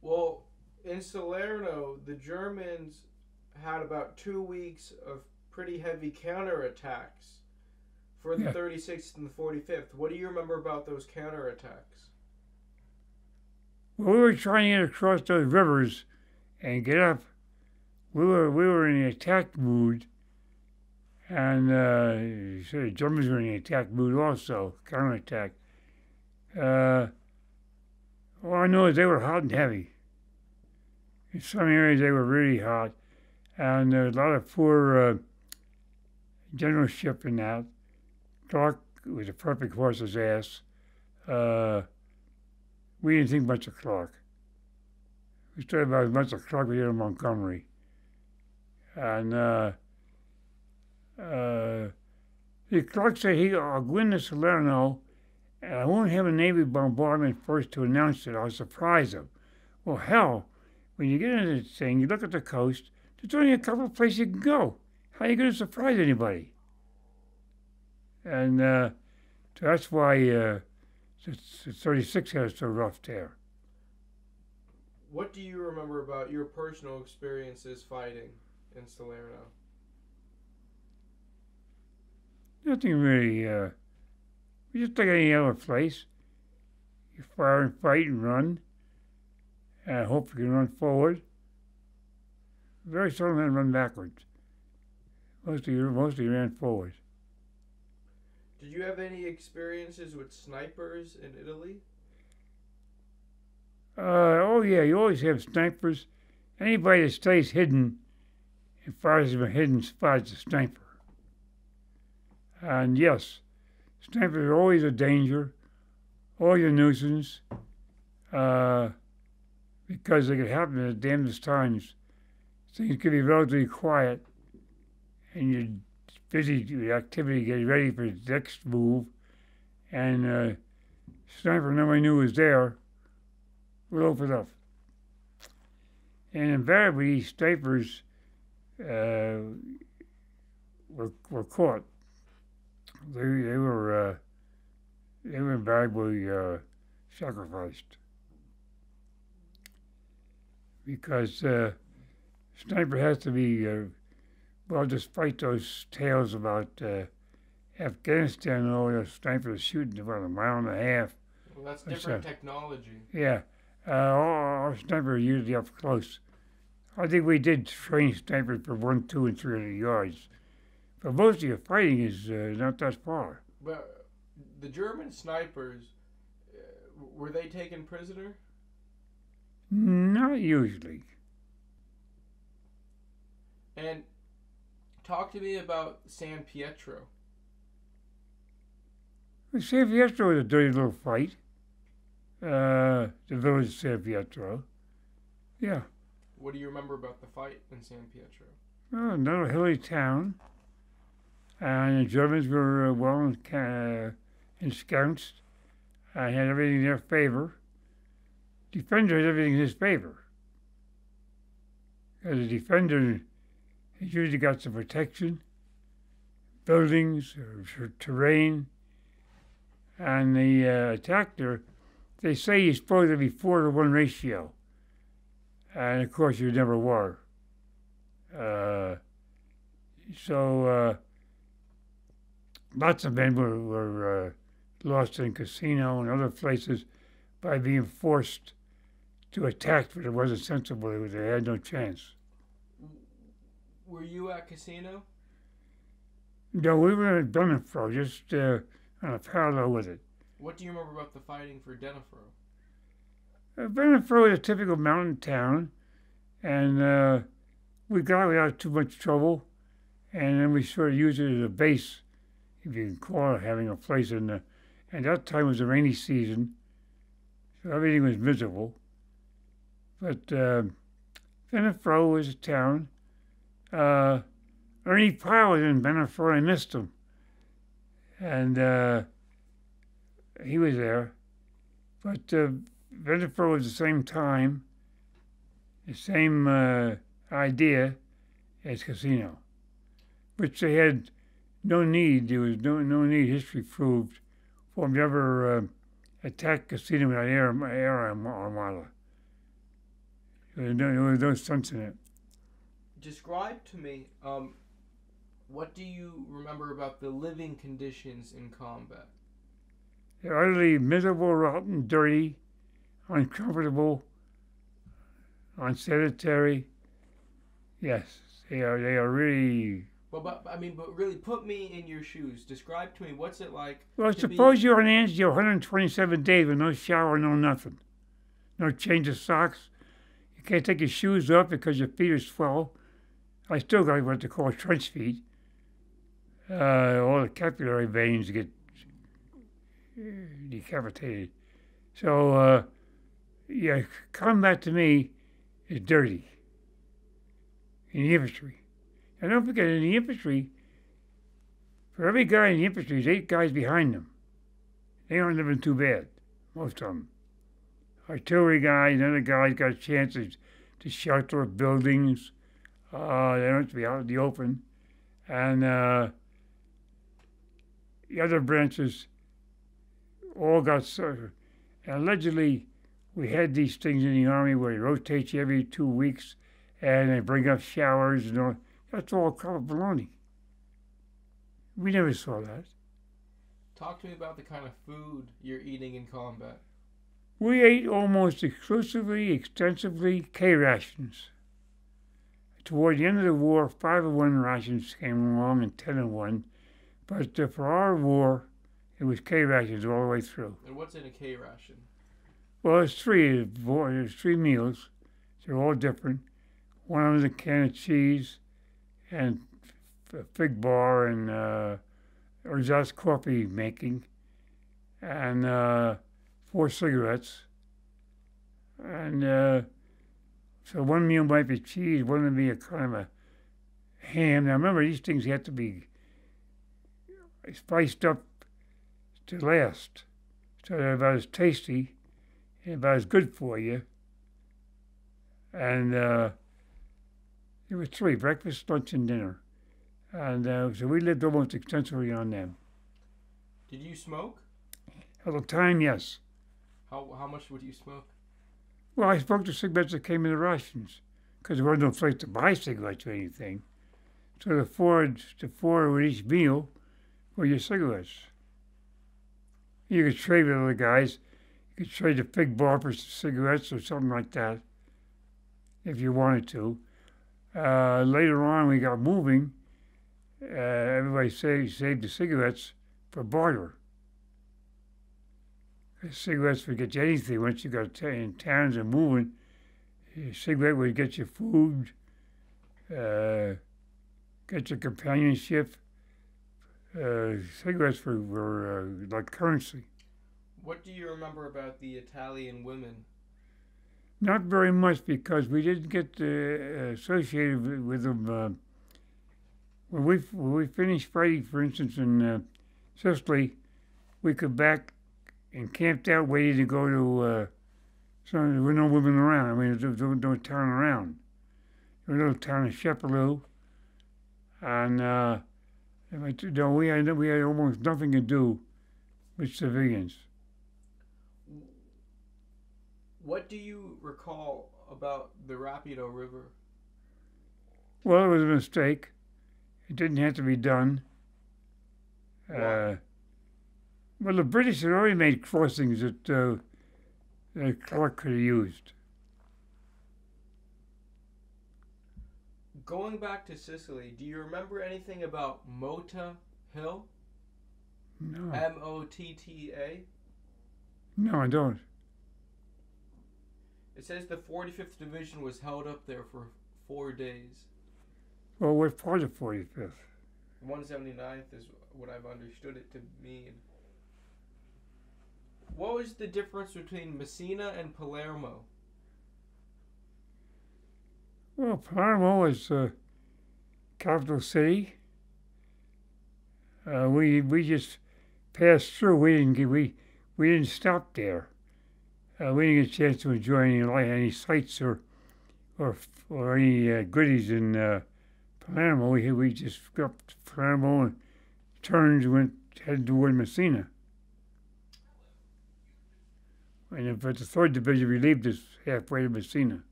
Well, in Salerno, the Germans had about 2 weeks of pretty heavy counterattacks for the 36th and the 45th. What do you remember about those counterattacks? Well, we were trying to get across those rivers and get up. We were in the attack mood, and so the Germans were in the attack mood also, counterattack. All I know is they were hot and heavy. In some areas they were really hot, and there was a lot of poor generalship in that. Clark was a perfect horse's ass. We didn't think much of Clark. We studied about as much of Clark as we did of Montgomery. And Clark said, I'll go into Salerno, and I won't have a Navy bombardment first to announce it. I'll surprise them. Well, hell, when you get into this thing, you look at the coast, there's only a couple of places you can go. How are you going to surprise anybody? And so that's why the 36 had it so rough there. What do you remember about your personal experiences fighting in Salerno? Nothing really. Just like any other place. You fire and fight and run. And I hope you can run forward. Very seldom had to run backwards. Mostly ran forward. Did you have any experiences with snipers in Italy? Oh yeah, you always have snipers. Anybody that stays hidden and fires from a hidden spot is a sniper. And yes, snipers are always a danger, always a nuisance, because they can happen at the damnedest times. Things can be relatively quiet, and you busy with activity, getting ready for the next move, and sniper nobody knew was there, would open up. And invariably, snipers were caught. They were invariably sacrificed because sniper has to be well. Despite those tales about Afghanistan, all those snipers shooting about a mile and a half. Well, that's different technology. Yeah, our snipers are usually up close. I think we did train snipers for 1, 2, and 300 yards. But most of your fighting is not that far. But the German snipers, were they taken prisoner? Not usually. And talk to me about San Pietro. San Pietro was a dirty little fight. The village of San Pietro. Yeah. What do you remember about the fight in San Pietro? Well, another hilly town. And the Germans were well ensconced and had everything in their favor. Defender had everything in his favor. Because the defender has usually got some protection, buildings, or terrain. And the attacker, they say he's supposed to be 4-to-1 ratio. And of course, you never were. Lots of men were lost in casino and other places by being forced to attack, but it wasn't sensible. They had no chance. Were you at casino? No, we were at Denifro, just on a parallel with it. What do you remember about the fighting for Denifro? Denifro is a typical mountain town, and we got without too much trouble, and then we sort of used it as a base, if you can call it, having a place in the. And that time was the rainy season, so everything was miserable. But Denifro was a town. Ernie Powell was in Denifro. I missed him, and he was there. But Denifro was the same time, the same idea as casino, which they had no need. There was no need. History proved for them to ever attack casino without air armada. There was no sense in it. Describe to me, what do you remember about the living conditions in combat? They're utterly miserable, rotten, dirty, uncomfortable, unsanitary. Yes, they are really. But really, put me in your shoes. Describe to me what's it like. Well, suppose you're on Anzio 127 days with no shower, no nothing, no change of socks. You can't take your shoes off because your feet are swell. I still got what they call trench feet. All the capillary veins get decapitated. So, combat to me is dirty. In the infantry. And don't forget, in the infantry, for every guy in the infantry, there's 8 guys behind them. They aren't living too bad, most of them. Artillery guys, other guys got chances to shelter buildings. They don't have to be out in the open. And the other branches all got served. And allegedly, we had these things in the Army where they rotate you every 2 weeks, and they bring up showers and all. That's all kind of baloney. We never saw that. Talk to me about the kind of food you're eating in combat. We ate almost exclusively, extensively, K rations. Toward the end of the war, 5-in-1 rations came along and 10-in-1. But for our war, it was K rations all the way through. And what's in a K ration? Well, there's 3 meals. They're all different. One of them is a can of cheese and a fig bar and ersatz coffee making and 4 cigarettes. And so one meal might be cheese, one would be a kind of a ham. Now remember, these things have to be spiced up to last. So they're about as tasty and about as good for you. And there were three: breakfast, lunch, and dinner. And so we lived almost extensively on them. Did you smoke? At the time, yes. How much would you smoke? Well, I smoked the cigarettes that came in the rations because there was no place to buy cigarettes or anything. So the four with each meal were your cigarettes. You could trade with other guys. You could trade the Fig Bar for cigarettes or something like that if you wanted to. Later on, we got moving. Everybody saved the cigarettes for barter. Cigarettes would get you anything once you got in towns and moving. A cigarette would get you food, get you companionship. Cigarettes were like currency. What do you remember about the Italian women? Not very much because we didn't get associated with them. When we finished fighting, for instance, in Sicily, we could back and camped out waiting to go to, so there were no women around. I mean, there was no town around. There was a little town of Shepperoo, and we had almost nothing to do with civilians. What do you recall about the Rapido River? Well, it was a mistake. It didn't have to be done. Why? Well, the British had already made crossings that Clark could have used. Going back to Sicily, do you remember anything about Mota Hill? No. M-O-T-T-A? No, I don't. It says the 45th Division was held up there for 4 days. Well, what part of 45th? 179th is what I've understood it to mean. What was the difference between Messina and Palermo? Well, Palermo was capital city. We just passed through. We didn't stop there. We didn't get a chance to enjoy any sights or any goodies in Palermo. We just got up to Palermo and turned and headed toward Messina. And but the 3rd Division relieved us halfway to Messina.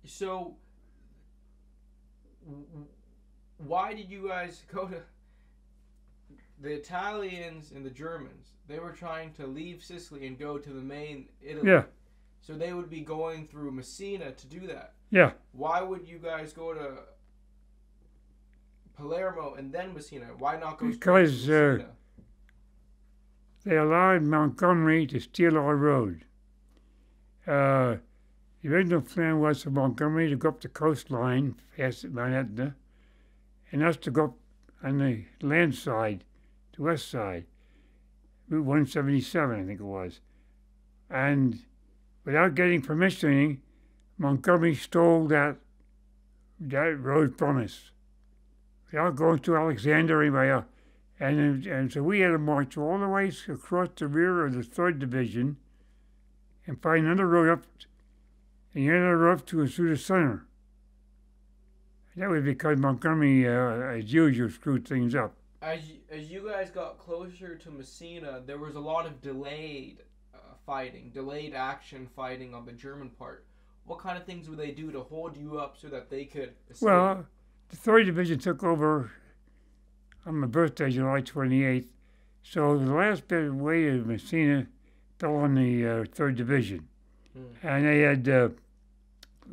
So, why did you guys go to the Italians and the Germans? They were trying to leave Sicily and go to the main Italy. Yeah. So they would be going through Messina to do that. Yeah. Why would you guys go to Palermo and then Messina? Why not go straight to Messina? They allowed Montgomery to steal our road. The original plan was for Montgomery to go up the coastline past Mount Etna, and us to go up on the land side, the west side, Route 177, I think it was. And without getting permission, Montgomery stole that road from us. Without going to Alexander or anybody else. And so we had to march all the way across the rear of the 3rd Division and find another road up, and another road up to through the center. That was because Montgomery, as usual, screwed things up. As you guys got closer to Messina, there was a lot of delayed action fighting on the German part. What kind of things would they do to hold you up so that they could escape? Well, the 3rd Division took over on my birthday, July 28th. So the last bit of way to Messina fell on the 3rd Division. And they had the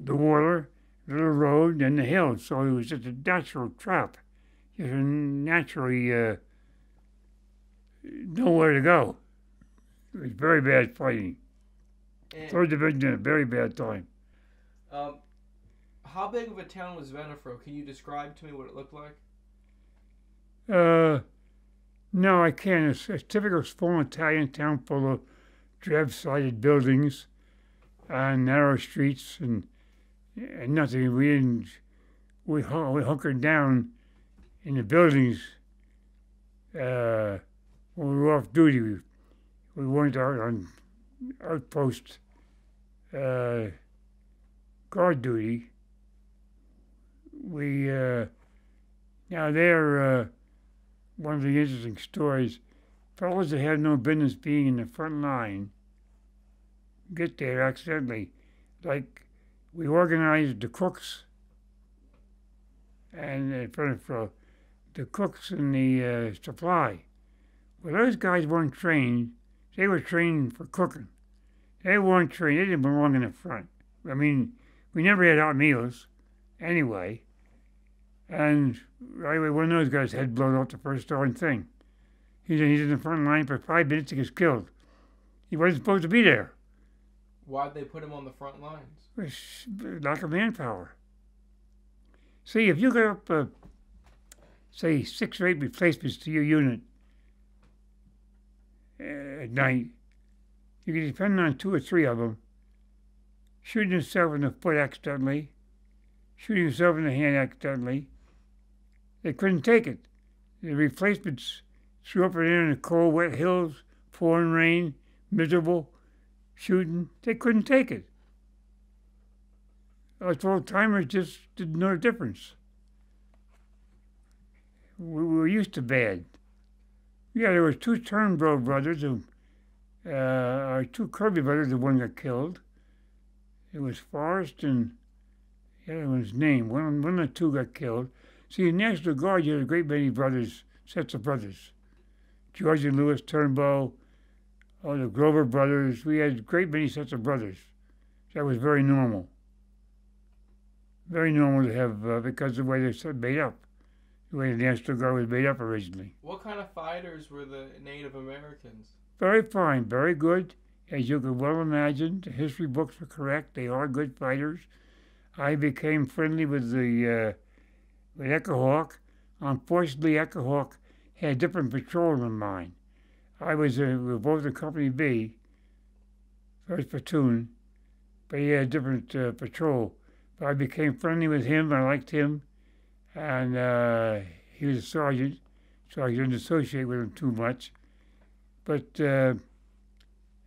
water, the little road, and the hills. So it was just a natural trap. Just naturally nowhere to go. It was very bad fighting. 3rd Division had a very bad time. How big of a town was Venafro? Can you describe to me what it looked like? No, I can't. It's a typical small Italian town full of drab-sided buildings and narrow streets and nothing. We hunkered down in the buildings when we were off duty, we weren't out on outpost guard duty. We now there one of the interesting stories. Fellows that had no business being in the front line get there accidentally. Like we organized the cooks and for the cooks and the supply. Well, those guys weren't trained. They were trained for cooking. They weren't trained. They didn't belong in the front. I mean, we never had hot meals anyway. And right away, one of those guys' head blown off the first darn thing. He's in the front line for 5 minutes. He gets killed. He wasn't supposed to be there. Why'd they put him on the front lines? Lack of manpower. See, if you got up, say, 6 or 8 replacements to your unit at night, you can depend on 2 or 3 of them shooting yourself in the foot accidentally, shooting yourself in the hand accidentally. They couldn't take it. The replacements threw up in the cold, wet hills, pouring rain, miserable, shooting. They couldn't take it. Us old-timers just didn't know the difference. We were used to bad. Yeah, there was 2 Turnbull brothers, or 2 Kirby brothers, the one got killed. It was Forrest and the other one's name. One of the 2 got killed. See, in the National Guard, you had a great many brothers, sets of brothers. George and Louis Turnbull, the Grover brothers. We had a great many sets of brothers. That was very normal. Very normal to have, because of the way they're made up. The way the National Guard was made up originally. What kind of fighters were the Native Americans? Very fine, very good. As you could well imagine, the history books were correct. They are good fighters. I became friendly with Echo Hawk. Unfortunately, Echo Hawk had a different patrol than mine. I was we were both in Company B, first platoon, but he had a different patrol. But I became friendly with him. I liked him, and he was a sergeant, so I didn't associate with him too much. But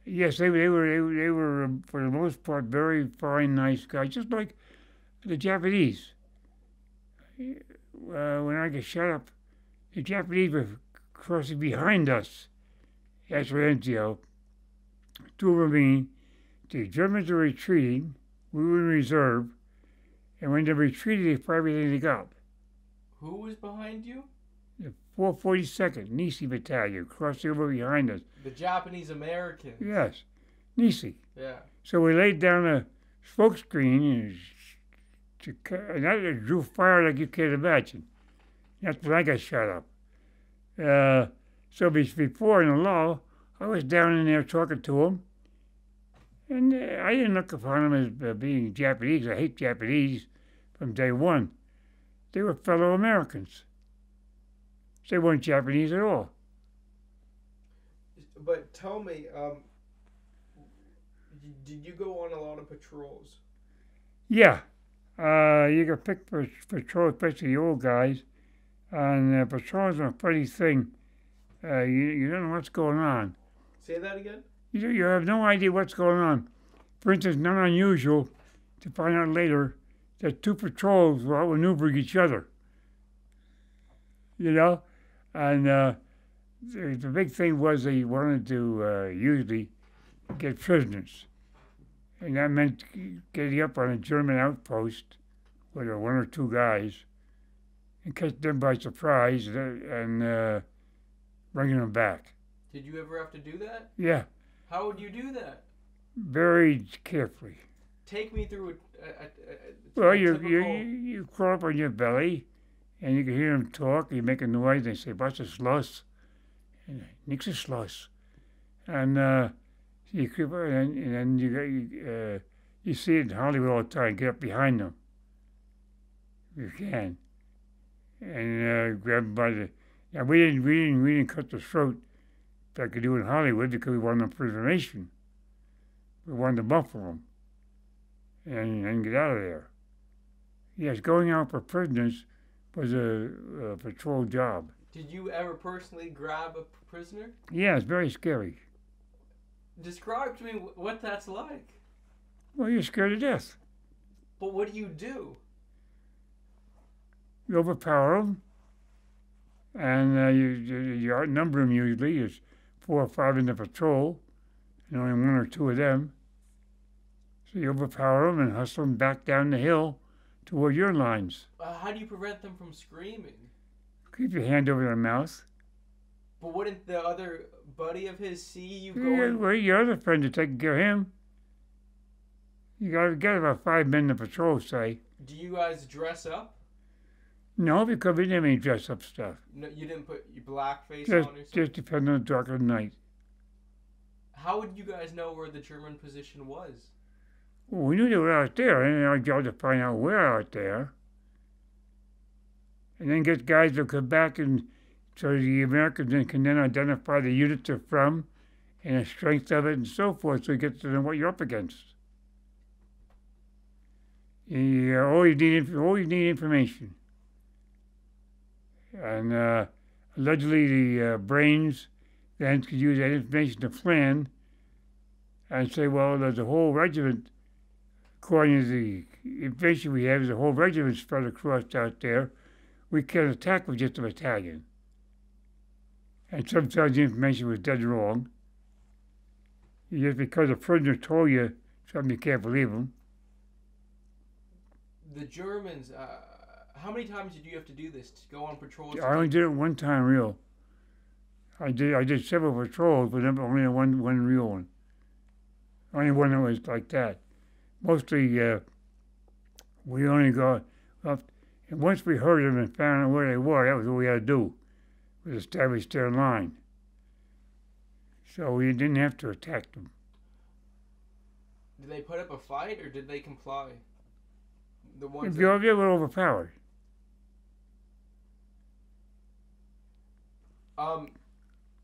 yes, they were for the most part very fine, nice guys, just like the Japanese. When I got shot up, the Japanese were crossing behind us after Anzio. 2 of them, the Germans were retreating, we were in reserve, and when they retreated, they fired everything they got. Who was behind you? The 442nd Nisi Battalion crossing over behind us. The Japanese Americans. Yes, Nisi. Yeah. So we laid down a smoke screen and that drew fire like you can't imagine. That's when I got shot up. So before in the law, I was down in there talking to them, and I didn't look upon them as being Japanese. I hate Japanese from day one. They were fellow Americans. They weren't Japanese at all. But tell me, did you go on a lot of patrols? Yeah. You can pick patrols, especially the old guys. And patrols are a funny thing. You don't know what's going on. Say that again? You have no idea what's going on. For instance, not unusual to find out later that 2 patrols were outmaneuvering each other. You know? And the big thing was they wanted to usually get prisoners. And that meant getting up on a German outpost with 1 or 2 guys and catch them by surprise and bringing them back. Did you ever have to do that? Yeah. How would you do that? Very carefully. Take me through Well, you crawl up on your belly, and you can hear them talk. You make a noise. They say, "Was ist los?" And "Nix ist los." And you creep up, and then you see it in Hollywood all the time. Get up behind them, if you can, and grab them by the. Now we didn't cut the throat like you do in Hollywood because we wanted them for information. We wanted to muffle them and get out of there. Yes, going out for prisoners was a patrol job. Did you ever personally grab a prisoner? Yeah, it's very scary. Describe to me what that's like. Well, you're scared to death. But what do you do? You overpower them, and you outnumber them usually. There's 4 or 5 in the patrol, and only 1 or 2 of them. So you overpower them and hustle them back down the hill toward your lines. How do you prevent them from screaming? Keep your hand over their mouth. But wouldn't the other buddy of his see you Yeah, going? well, your other friends are taking care of him. You got to get about 5 men in the patrol, say. Do you guys dress up? No, because we didn't have any dress-up stuff. No, you didn't put your blackface Just, on or something? just depending on the dark of the night. How would you guys know where the German position was? Well, we knew they were out there, and our job to find out where out there. And then get guys to come back, and so the Americans then can then identify the units they're from and the strength of it and so forth, so you get to know what you're up against. You always need information. And allegedly the brains then could use that information to plan and say, well, there's a whole regiment, according to the information we have, there's a whole regiment spread across out there. We can't attack with just a battalion. And sometimes the information was dead wrong. Just because a prisoner told you something, you can't believe them. The Germans, how many times did you have to do this to go on patrols? I only did it one time real. I did several patrols, but only one real one. Only one that was like that. Mostly, we only got up, and once we heard them and found out where they were, that was what we had to do, was establish their line. So we didn't have to attack them. Did they put up a fight or did they comply? The ones They were overpowered.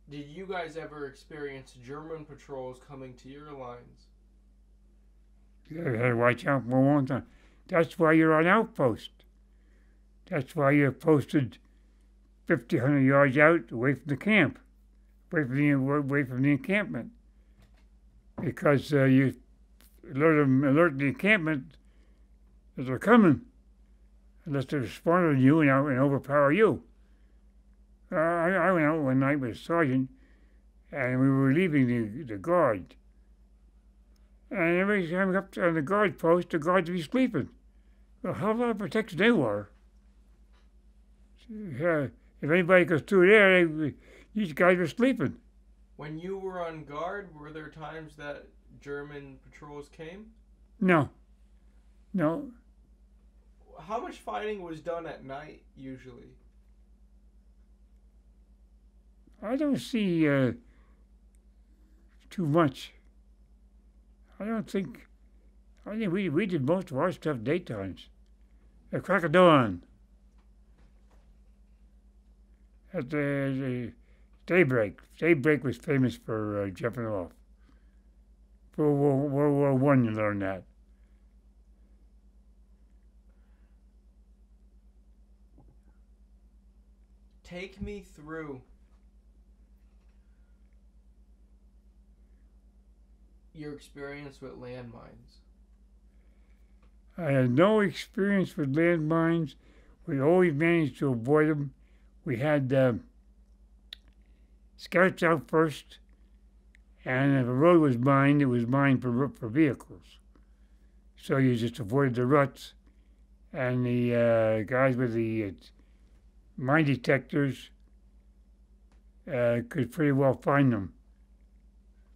Did you guys ever experience German patrols coming to your lines? You had to watch out for one time. That's why you're on outpost. That's why you're posted 50, 100 yards out, away from the camp, away from the encampment, because you alert the encampment that they're coming, unless they respond on you and overpower you. I went out one night with a sergeant, and we were relieving the guard. And every time we got up on the guard post, the guards would be sleeping. Well, how about protection they were? If anybody goes through there, these guys were sleeping. When you were on guard, were there times that German patrols came? No. How much fighting was done at night, usually? I don't see too much. I think we did most of our stuff daytimes. At crack of dawn. At the daybreak. Daybreak was famous for jumping off. For World War I, you learned that. Take me through your experience with landmines. I had no experience with landmines. We always managed to avoid them. We had scouts out first, and if a road was mined, it was mined for vehicles. So you just avoided the ruts, and the guys with the mine detectors could pretty well find them.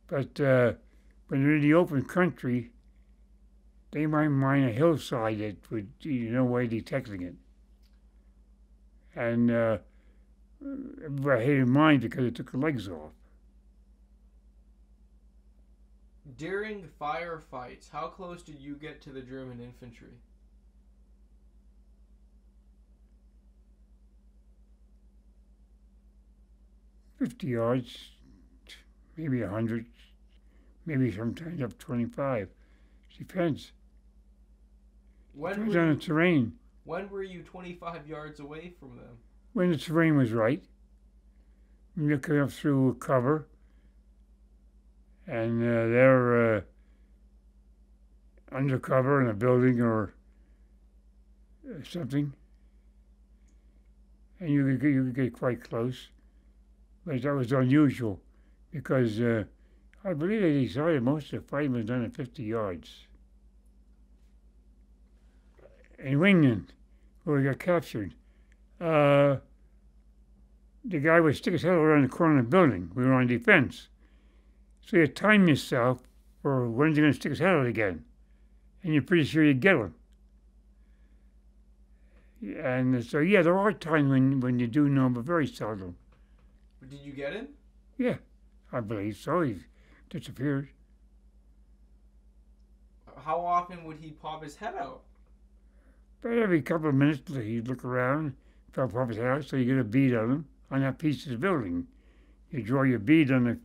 But when you're in the open country, they might mine a hillside that would no way detecting it. And everybody hated mine because it took the legs off. During firefights, how close did you get to the German infantry? "50 yards, maybe 100, maybe sometimes up 25. Depends. Depends on the terrain. When were you 25 yards away from them? When the terrain was right. You're coming up through cover, and they're undercover in a building or something, and you could get quite close. But that was unusual because I believe they decided most of the fighting was done at 50 yards. In Wingman, where we got captured, the guy would stick his head around the corner of the building. We were on defense. So you time yourself for when's he going to stick his head out again. And you're pretty sure you get him. And so, yeah, there are times when you do know, but very seldom. Did you get him? Yeah, I believe so. He disappeared. How often would he pop his head out? But every couple of minutes, he'd look around, pop his head out, so you get a bead on him on that piece of the building. You draw your bead on the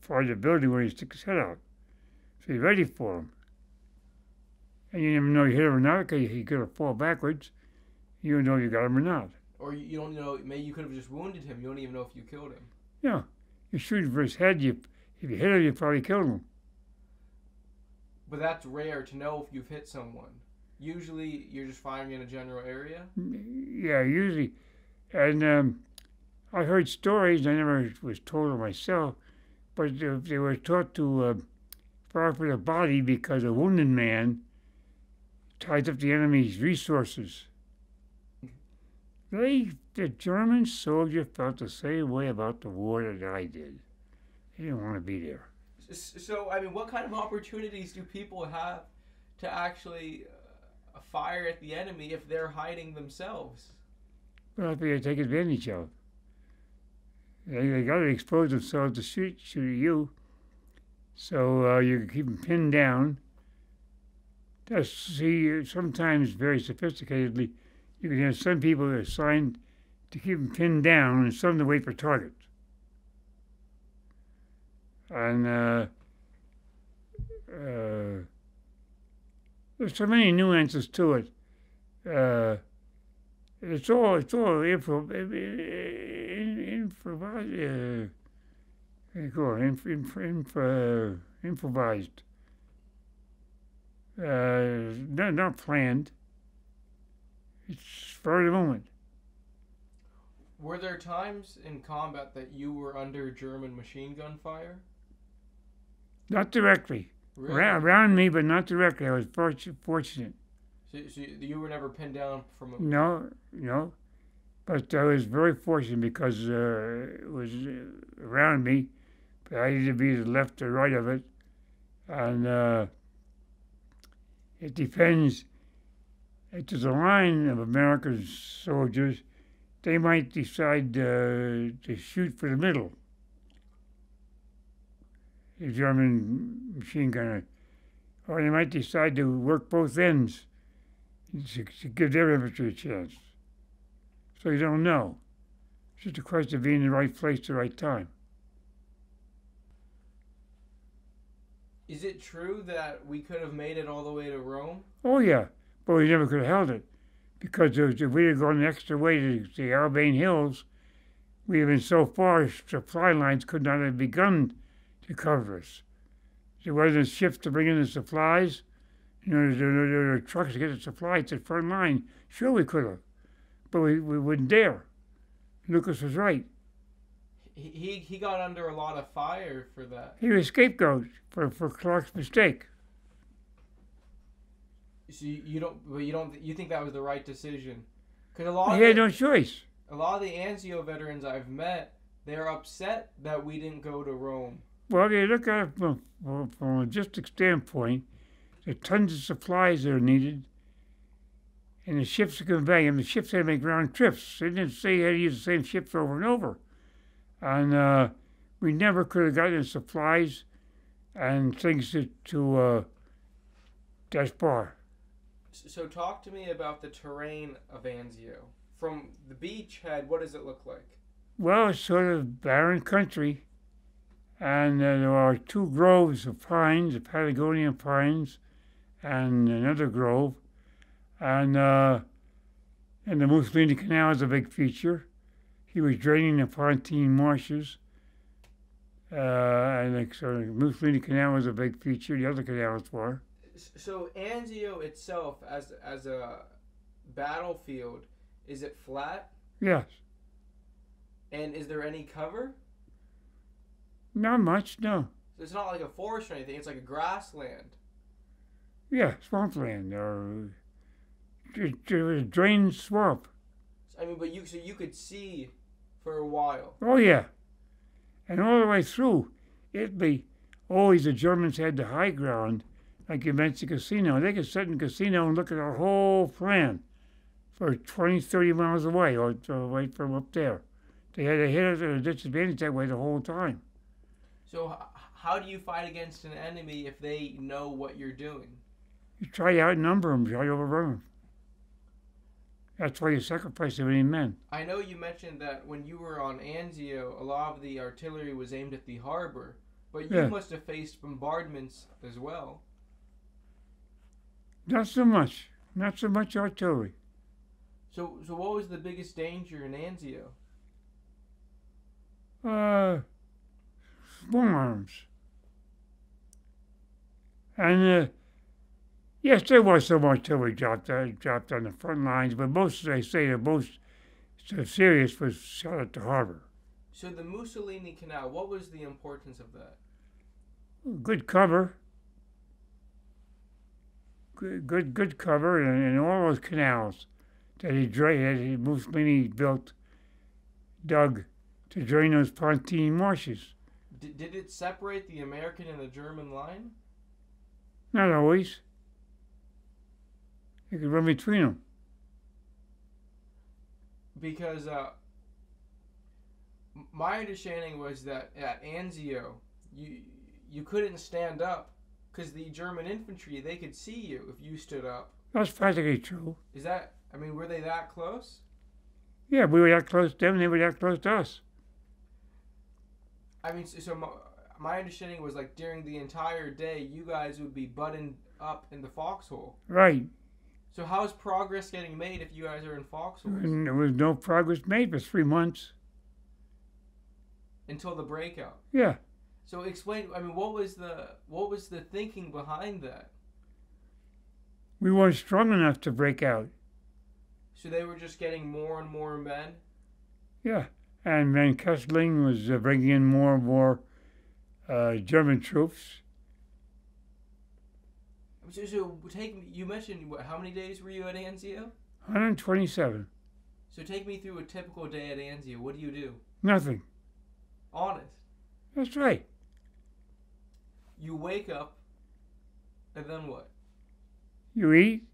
part of the building where he sticks his head out. So you're ready for him. And you never know you hit him or not, because he could have fall backwards. You don't know if you got him or not. Or you don't know, maybe you could have just wounded him. You don't even know if you killed him. Yeah. You're shooting for his head. If you hit him, you probably killed him. But that's rare to know if you've hit someone. Usually, you're just firing in a general area? Yeah, usually. And I heard stories, I never was told them myself, but they were taught to fire for the body because a wounded man ties up the enemy's resources. The German soldier felt the same way about the war that I did. They didn't want to be there. So, I mean, what kind of opportunities do people have to actually fire at the enemy if they're hiding themselves? Well, if they take advantage of. They got to expose themselves to shoot at you. So you can keep them pinned down. Sometimes very sophisticatedly, you can have some people assigned to keep them pinned down and some to wait for targets. And there's so many nuances to it. It's all improvised. Not planned. It's spur of the moment. Were there times in combat that you were under German machine gun fire? Not directly. Really? Around me, but not directly. I was fortunate. So you were never pinned down from a... No. But I was very fortunate because it was around me. But I had to be to the left or right of it. And it depends. If there's a line of American soldiers, they might decide to shoot for the middle. The German machine gunner. Or they might decide to work both ends to give their infantry a chance. So you don't know. It's just a question of being in the right place at the right time. Is it true that we could have made it all the way to Rome? Oh, yeah. But we never could have held it. Because if we had gone the extra way to the Alban Hills, we had been so far, supply lines could not have begun to cover us. There wasn't ships to bring in the supplies. There were trucks to get the supplies to the front line. Sure, we could have. But we wouldn't dare. Lucas was right. He got under a lot of fire for that. He was scapegoat for Clark's mistake. So you think that was the right decision? Because he had no choice. A lot of the Anzio veterans I've met, they're upset that we didn't go to Rome. Well, you look at it from a logistic standpoint, there are tons of supplies that are needed, and the ships are conveying them. The ships had to make round trips. They didn't say you had to use the same ships over and over. And we never could have gotten the supplies and things to Despard. So talk to me about the terrain of Anzio. From the beachhead, what does it look like? Well, it's sort of barren country. And there are two groves of pines, the Patagonian pines, and another grove. And the Mussolini Canal is a big feature. he was draining the Pontine marshes. So the Mussolini Canal was a big feature. The other canals were. So Anzio itself, as a battlefield, is it flat? Yes. And is there any cover? Not much, no. So it's not like a forest or anything. It's like a grassland. Yeah, swampland or drained swamp. I mean, but you could see for a while. Oh yeah, and all the way through, it'd be always the Germans had the high ground, like you mentioned casino. They could sit in casino and look at our whole plan for 20, 30 miles away, or away from up there. They had to hit us at a disadvantage that way the whole time. So how do you fight against an enemy if they know what you're doing? You try to outnumber them, try to overrun them. That's why you sacrifice so many men. I know you mentioned that when you were on Anzio, a lot of the artillery was aimed at the harbor, but you must have faced bombardments as well. Not so much. Not so much artillery. So what was the biggest danger in Anzio? Small arms. And yes, there was some artillery dropped on the front lines, but they say the most serious was shot at the harbor. So the Mussolini Canal, what was the importance of that? Good cover. Good cover in all those canals that Mussolini dug to drain those Pontine marshes. Did it separate the American and the German line? Not always. You could run between them. Because my understanding was that at Anzio, you couldn't stand up because the German infantry, they could see you if you stood up. That's practically true. Were they that close? Yeah, we were that close to them, and they were that close to us. I mean, so my understanding was like during the entire day, you guys would be buttoned up in the foxhole. Right. So how's progress getting made if you guys are in foxholes? And there was no progress made for 3 months. Until the breakout. Yeah. So explain. I mean, what was the thinking behind that? We weren't strong enough to break out. So they were just getting more and more men. Yeah, and Van Kesseling was bringing in more and more German troops. So you mentioned how many days were you at Anzio? 127. So take me through a typical day at Anzio. What do you do? Nothing. Honest. That's right. You wake up, and then what? You eat,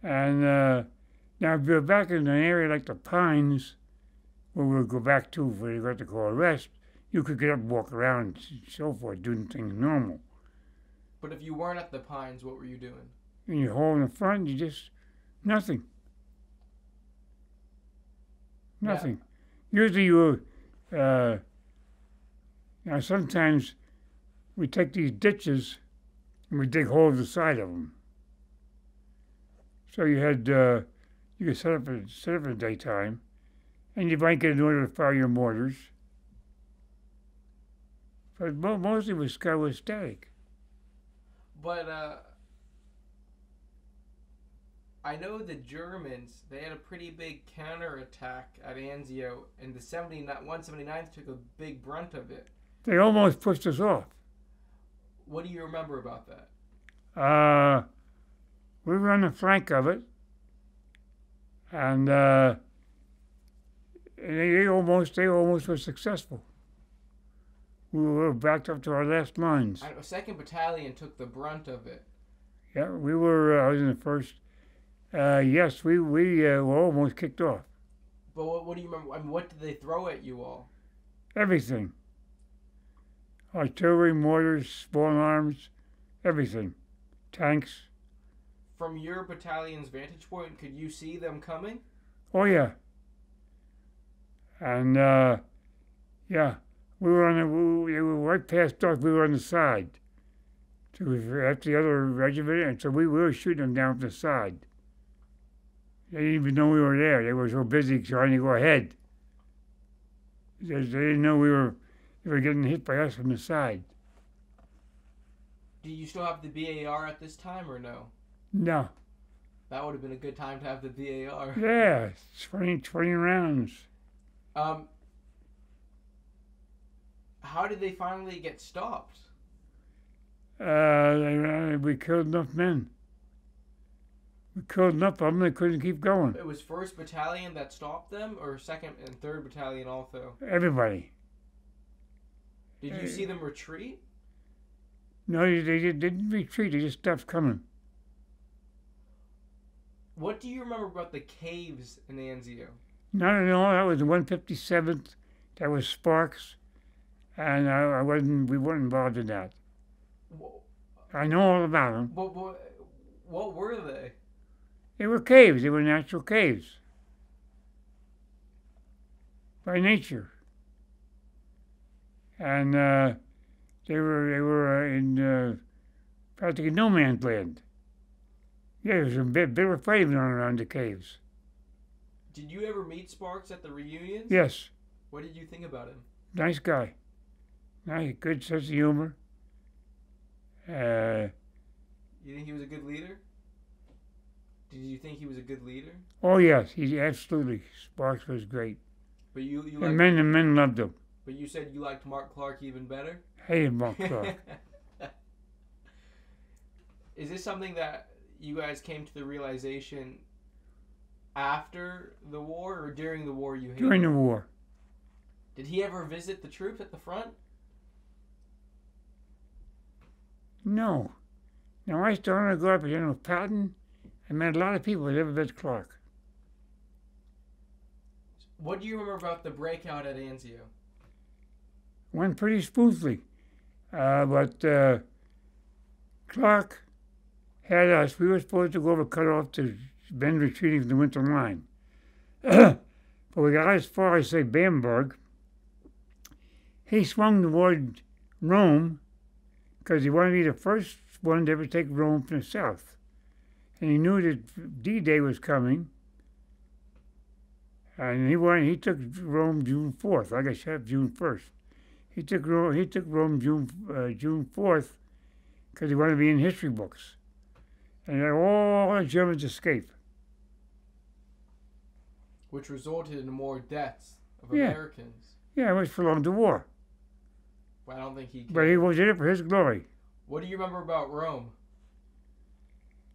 and now if you're back in an area like the Pines, where we'll go back to where you got to call a rest, you could get up and walk around and so forth, doing things normal. But if you weren't at the Pines, what were you doing? In your hole in the front, you just, nothing. Nothing. Yeah. Usually you now sometimes we take these ditches and we dig holes inside of them. So you could set up in the daytime, and you might get an order to fire your mortars. But mostly was static. But I know the Germans, they had a pretty big counterattack at Anzio, and the 179th took a big brunt of it. They almost pushed us off. What do you remember about that? We were on the flank of it, and they almost were successful. We were backed up to our last lines. A 2nd Battalion took the brunt of it. Yeah, we were. I was in the first. Yes, we were almost kicked off. But what do you remember? I mean, what did they throw at you all? Everything. Artillery, mortars, small arms, everything. Tanks. From your battalion's vantage point, could you see them coming? Oh yeah. And yeah, we were right past us. We were on the side. So after the other regiment, and so we were shooting them down from the side. They didn't even know we were there. They were so busy trying to go ahead. They didn't know they were getting hit by us from the side. Do you still have the BAR at this time or no? No. That would have been a good time to have the BAR. Yeah, 20 rounds. How did they finally get stopped? We killed enough men. We killed enough of them, they couldn't keep going. It was 1st Battalion that stopped them, or 2nd and 3rd Battalion also? Everybody. Did you see them retreat? No, they didn't retreat, they just stopped coming. What do you remember about the caves in Anzio? Not at all, that was the 157th, that was Sparks, and we weren't involved in that. I know all about them. What were they? They were caves. They were natural caves. By nature. And they were in practically no man's land. Yeah, there was a bit of fighting going around the caves. Did you ever meet Sparks at the reunions? Yes. What did you think about him? Nice guy. Nice, good sense of humor. You think he was a good leader? Did you think he was a good leader? Oh yes, he absolutely. Sparks was great. But you the liked, men loved him. But you said you liked Mark Clark even better? Hated Mark Clark. Is this something that you guys came to the realization after the war or during the war you hated? During the war. Did he ever visit the troops at the front? No. Now I started to go up with General Patton. I met a lot of people who never met Clark. What do you remember about the breakout at Anzio? Went pretty smoothly. But Clark had us. We were supposed to go over cut off the men retreating from the Winter Line. But we got as far as, say, Bamberg. He swung toward Rome because he wanted to be the first one to ever take Rome from the south. And he knew that D-Day was coming. And he took Rome June 4th. I got shot up June 1st. He took Rome June 4th because he wanted to be in history books. And all the Germans escaped. Which resulted in more deaths of Americans. Yeah, it was prolonged the war. Well, I don't think he cared. But he was in it for his glory. What do you remember about Rome?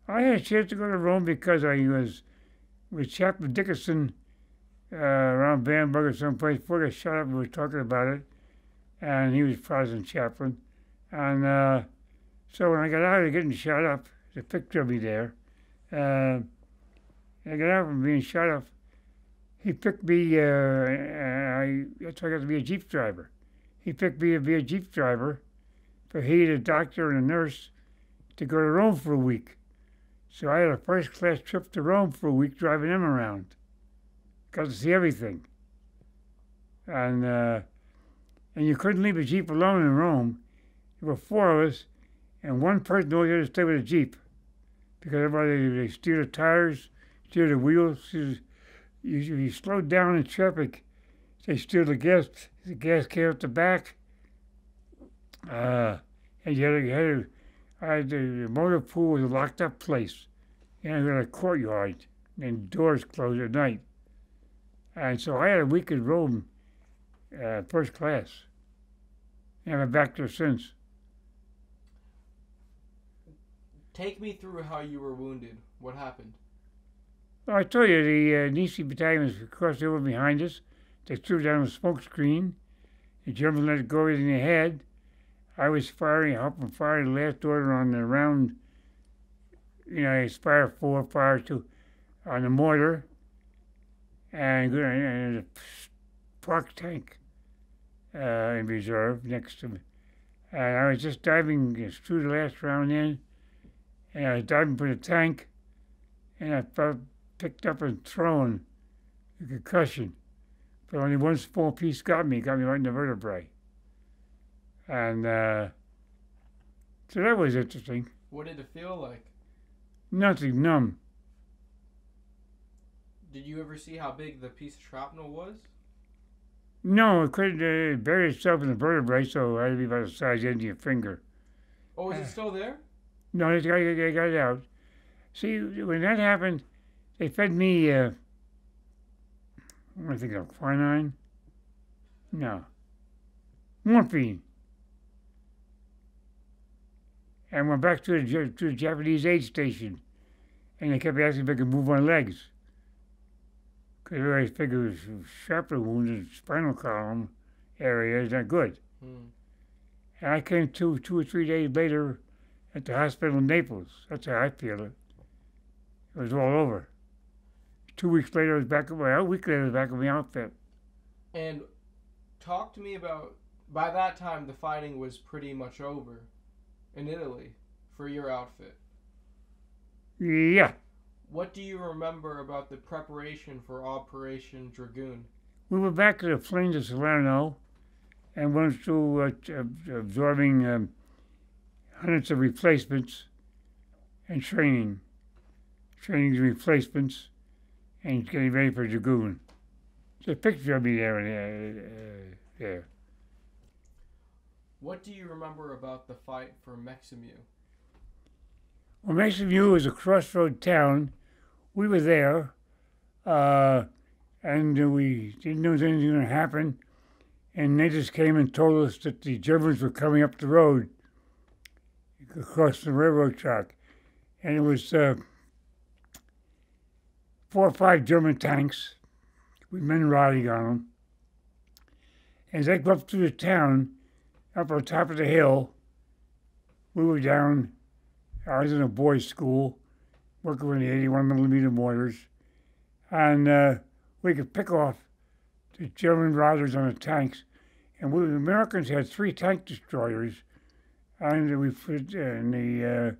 I had a chance to go to Rome because I was with Chaplain Dickinson around Bamberg or someplace before I got shot up. We were talking about it, and he was Protestant chaplain. And so when I got out of getting shot up, there's a picture of me there. I got out from being shot up. He picked me. That's why I got to be a Jeep driver. He picked me to be a Jeep driver for he, the doctor, and a nurse to go to Rome for a week. So I had a first-class trip to Rome for a week, driving them around. Got to see everything. And you couldn't leave a Jeep alone in Rome. There were 4 of us, and one person always had to stay with a Jeep. Because everybody, they steer the tires, steer the wheels. You slowed down in traffic, they steer the gas can out the back. And the motor pool was a locked up place. You had a courtyard, and doors closed at night. And so I had a week in Rome, first class. And I've been back there since. Take me through how you were wounded. What happened? Well, I told you, the Nisi battalion was across the river behind us. They threw down a smoke screen. The Germans let go everything they had. I was helping fire the last order on the round, fire 4, fire 2 on the mortar, and a park tank in reserve next to me. And I was just diving through the last round in, and I was diving for the tank, and I felt picked up and thrown, a concussion. But only one small piece got me right in the vertebrae. And so that was interesting. What did it feel like? Nothing, numb. Did you ever see how big the piece of shrapnel was? No, it couldn't bury itself in the vertebrae, so it had to be about the size of the end of your finger. Oh, is it still there? No, they got it out. See, when that happened, they fed me, what am I thinking of, quinine? No, morphine. And went back to the Japanese aid station, and they kept asking if I could move my legs. Because everybody figured it was sharply wounded spinal column area is not good. Hmm. And I came two or 3 days later at the hospital in Naples. That's how I feel it. It was all over. 2 weeks later, I was back at a week later, I was back in my outfit. And talk to me about, by that time, the fighting was pretty much over in Italy for your outfit. Yeah. What do you remember about the preparation for Operation Dragoon? We were back at the plains of Salerno and went through absorbing hundreds of replacements and training replacements, and getting ready for Dragoon. There's a picture of me there. What do you remember about the fight for Meximu? Well, Meximu was a crossroad town. We were there, and we didn't know anything was going to happen. And they just came and told us that the Germans were coming up the road across the railroad track. And it was 4 or 5 German tanks with men riding on them. As they go up through the town, up on top of the hill, we were down. I was in a boys' school, working with the 81 millimeter mortars, and we could pick off the German riders on the tanks. And we, the Americans, had 3 tank destroyers, and we put the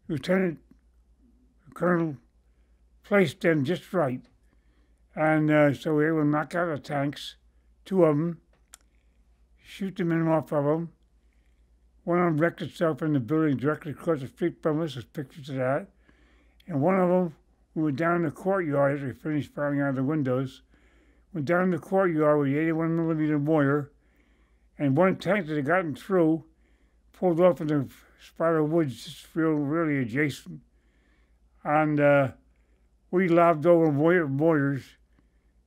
lieutenant colonel placed them just right, and so we were able to knock out the tanks, 2 of them, shoot the men off of them. One of them wrecked itself in the building directly across the street from us. There's pictures of that. And one of them, we went down in the courtyard as we finished firing out of the windows. Went down in the courtyard with the 81 millimeter mortar, and one tank that had gotten through pulled off in the spot of woods just really adjacent. And we lobbed over mortars,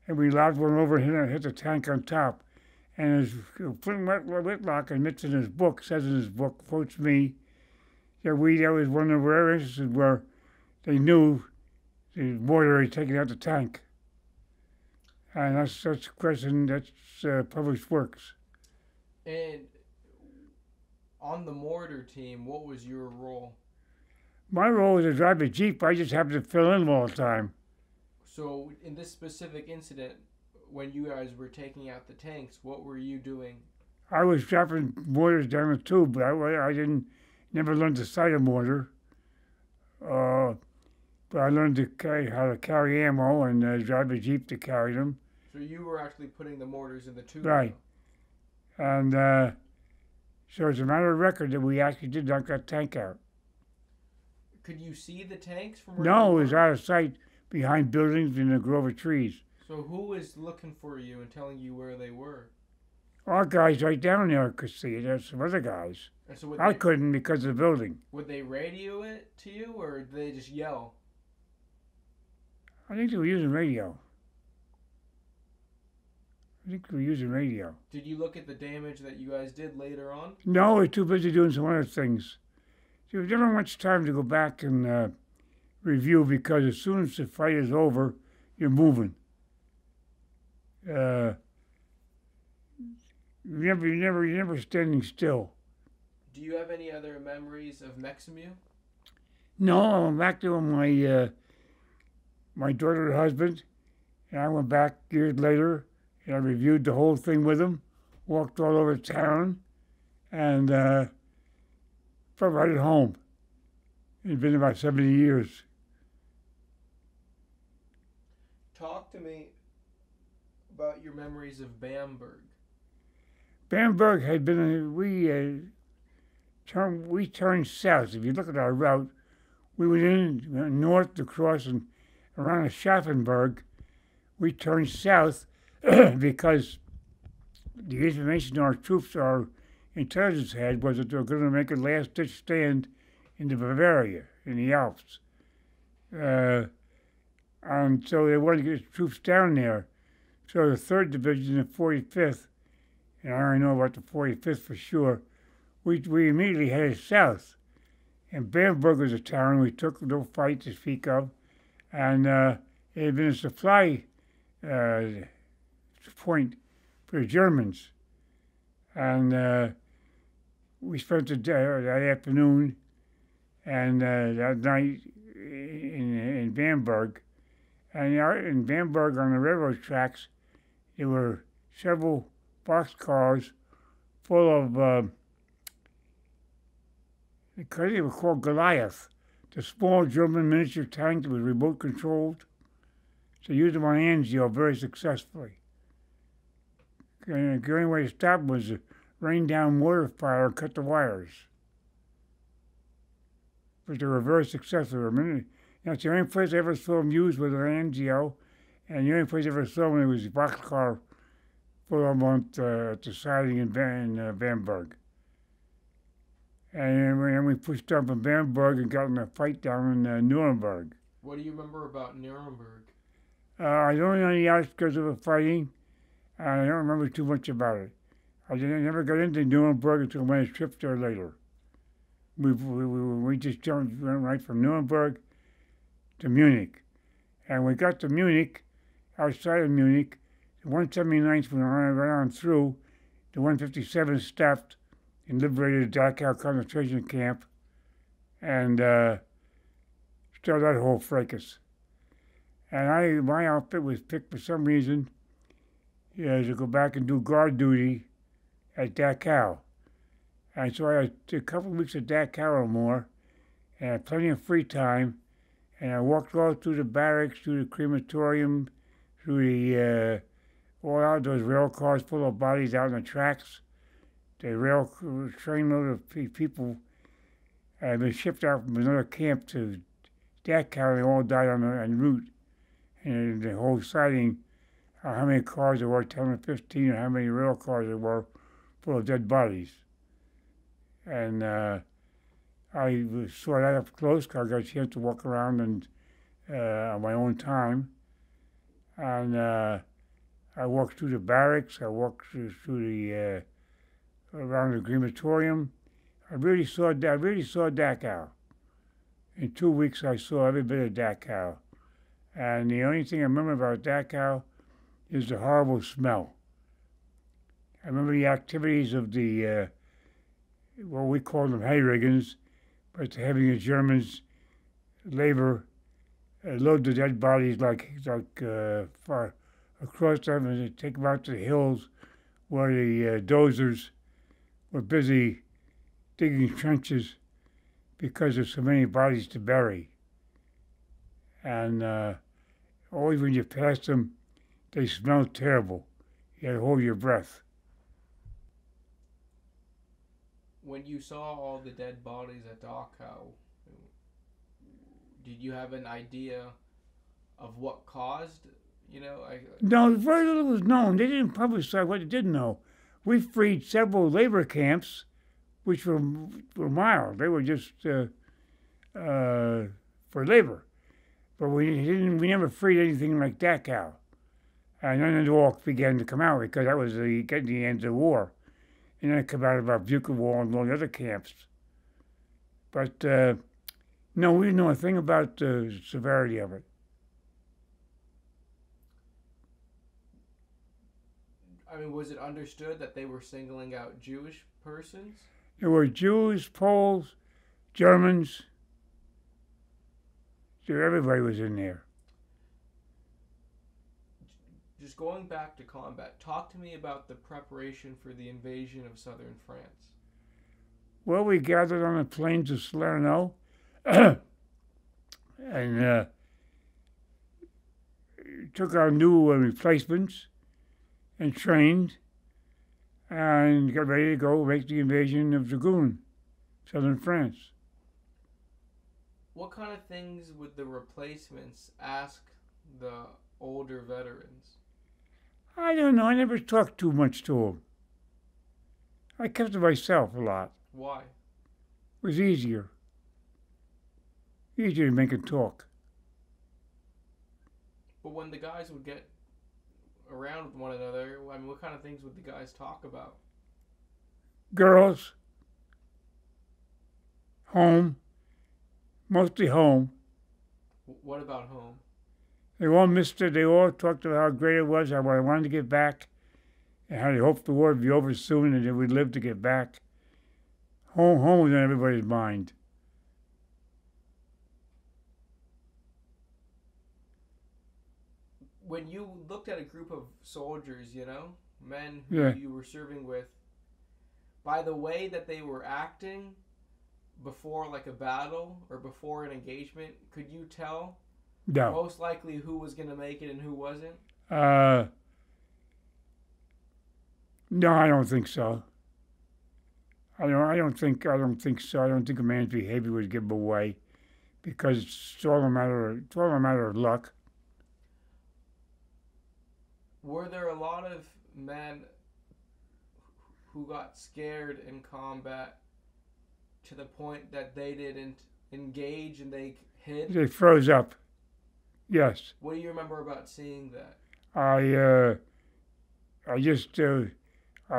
and we lobbed one over and hit the tank on top. And as Flint Whitlock admits in his book, says in his book, quotes me, that was one of the rare instances where they knew the mortar had taken out the tank. And that's a question that's published works. And on the mortar team, what was your role? My role was to drive a Jeep. I just happened to fill in all the time. So in this specific incident, when you guys were taking out the tanks, what were you doing? I was dropping mortars down the tube, but I never learned to sight a mortar. But I learned how to carry ammo and drive a Jeep to carry them. So you were actually putting the mortars in the tube? Right. And so it's a matter of record that we actually did knock that tank out. Could you see the tanks from where No, you it was were? out of sight behind buildings in a grove of trees. So who was looking for you and telling you where they were? Our guys right down there could see it. There's some other guys. And so I couldn't because of the building. would they radio it to you, or did they just yell? I think they were using radio. Did you look at the damage that you guys did later on? No, we're too busy doing some other things. There was never much time to go back and review, because as soon as the fight is over, you're moving. You're never standing still. Do you have any other memories of Meximu? No, I went back to my daughter and husband, and I went back years later, and I reviewed the whole thing with him, walked all over town, and felt right at home. It's been about 70 years. Talk to me about your memories of Bamberg. Bamberg had been, we turned south. If you look at our route, we went in north to cross and around Aschaffenburg. We turned south because the information our troops, our intelligence had, was that they were going to make a last-ditch stand in the Bavaria, in the Alps. And so they wanted to get troops down there. So the 3rd Division, the 45th, and I already know about the 45th for sure, we immediately headed south. And Bamberg was a town we took, no fight to speak of, and it had been a supply point for the Germans. And we spent the day, that afternoon and that night in Bamberg. And in Bamberg on the railroad tracks, there were several boxcars full of, because they were called Goliath, the small German miniature tank that was remote controlled. So they used them on Anzio very successfully. And the only way to stop them was to rain down mortar fire and cut the wires. But they were very successful. That's the only place I ever saw them used was Anzio, and the only place I ever saw them was a boxcar full of them at the siding in Bamberg. And then we pushed up in Bamberg and got in a fight down in Nuremberg. What do you remember about Nuremberg? I don't know the outskirts of the fighting. I don't remember too much about it. I never got into Nuremberg until my trip there later. We just went right from Nuremberg to Munich. And we got to Munich, outside of Munich, the 179th went right on through, the 157th stopped and liberated the Dachau concentration camp, and started that whole fracas. And my outfit was picked for some reason to go back and do guard duty at Dachau. And so I had a couple of weeks at Dachau or more, and I had plenty of free time, and I walked all through the barracks, through the crematorium, through all out those rail cars full of bodies out on the tracks. The rail trainload of people had been shipped out from another camp to Dachau, and they all died en route. And the whole sighting, how many cars there were, 10 or 15, or how many rail cars there were full of dead bodies. And I saw that up close because I got a chance to walk around and on my own time. And I walked through the barracks, I walked through the around the crematorium. I really saw Dachau. In 2 weeks, I saw every bit of Dachau. And the only thing I remember about Dachau is the horrible smell. I remember the activities of the, well, we called them hayriggans, but having the Germans labor, load the dead bodies like far across them and take them out to the hills where the dozers were busy digging trenches because there's so many bodies to bury. And always when you passed them, they smelled terrible. You had to hold your breath. When you saw all the dead bodies at Dachau, did you have an idea of what caused, No, very little was known. They didn't publicize what they did know. We freed several labor camps, which were mild. They were just for labor. But we never freed anything like Dachau. And then it all began to come out because that was getting the end of the war. And then it came out about Buchenwald and all the other camps. But no, we didn't know a thing about the severity of it. I mean, was it understood that they were singling out Jewish persons? There were Jews, Poles, Germans. So everybody was in there. Just going back to combat, talk to me about the preparation for the invasion of southern France. Well, we gathered on the plains of Salerno and took our new replacements and trained and got ready to go make the invasion of Dragoon, southern France. What kind of things would the replacements ask the older veterans? I don't know. I never talked too much to him. I kept to myself a lot. Why? It was easier. Easier to make him talk. But when the guys would get around with one another, I mean, what kind of things would the guys talk about? Girls. Home. Mostly home. What about home? They all missed it. They all talked about how great it was, how I wanted to get back, and how they hoped the war would be over soon and that we'd live to get back. Home was in everybody's mind. When you looked at a group of soldiers, men who Yeah. you were serving with, by the way that they were acting before like a battle or before an engagement, could you tell No. most likely who was going to make it and who wasn't? No, I don't think so. I don't think so. I don't think a man's behavior would give him away, because it's all a matter of luck. Were there a lot of men who got scared in combat to the point that they didn't engage and they hid? They froze up. Yes. What do you remember about seeing that? I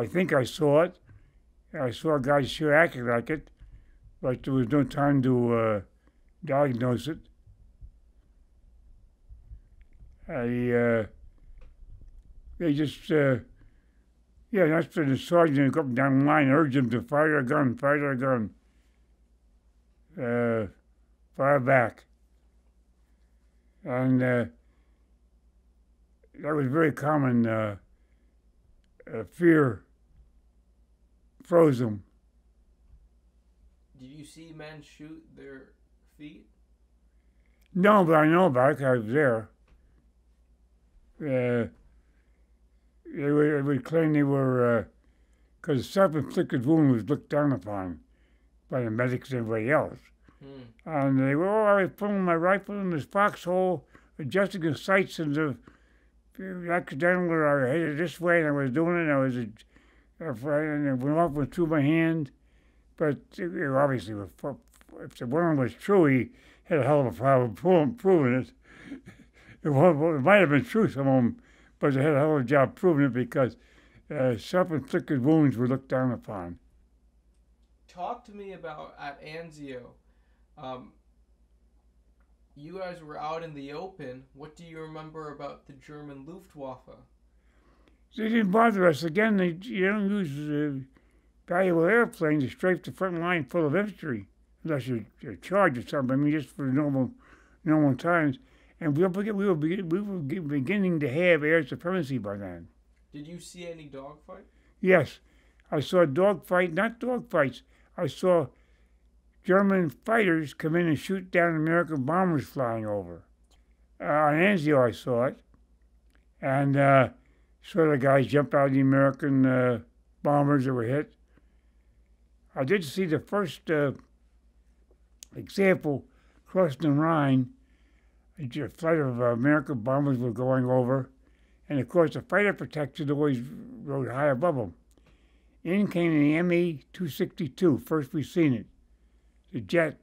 think I saw it. I saw guys sure acting like it, but there was no time to diagnose it. They just, that's when the sergeant would go up and down the line and urge them to fire their gun, fire back. And that was very common. Fear froze them. Did you see men shoot their feet? No, but I know about it 'cause I was there. They would claim they were, because self-inflicted wound was looked down upon by the medics and everybody else. And they were, I was pulling my rifle in this foxhole, adjusting the sights, and accidentally I hit it this way, and I was doing it, and and it went through my hand. But obviously, if the one was true, he had a hell of a problem proving it. It might have been true, some of them, but they had a hell of a job proving it, because self-inflicted wounds were looked down upon. Talk to me about at Anzio. You guys were out in the open. What do you remember about the German Luftwaffe? They didn't bother us. Again, you don't use valuable airplanes to strafe the front line full of infantry, unless you're charged or something. I mean, just for normal times. And we were beginning to have air supremacy by then. Did you see any dogfight? Yes. I saw not dogfights. I saw German fighters come in and shoot down American bombers flying over. On Anzio, I saw it. And saw the guys jump out of the American bombers that were hit. I did see the first example crossing the Rhine. A flight of American bombers were going over. And, of course, the fighter protection always rode high above them. In came the ME-262, first we seen it, the jet.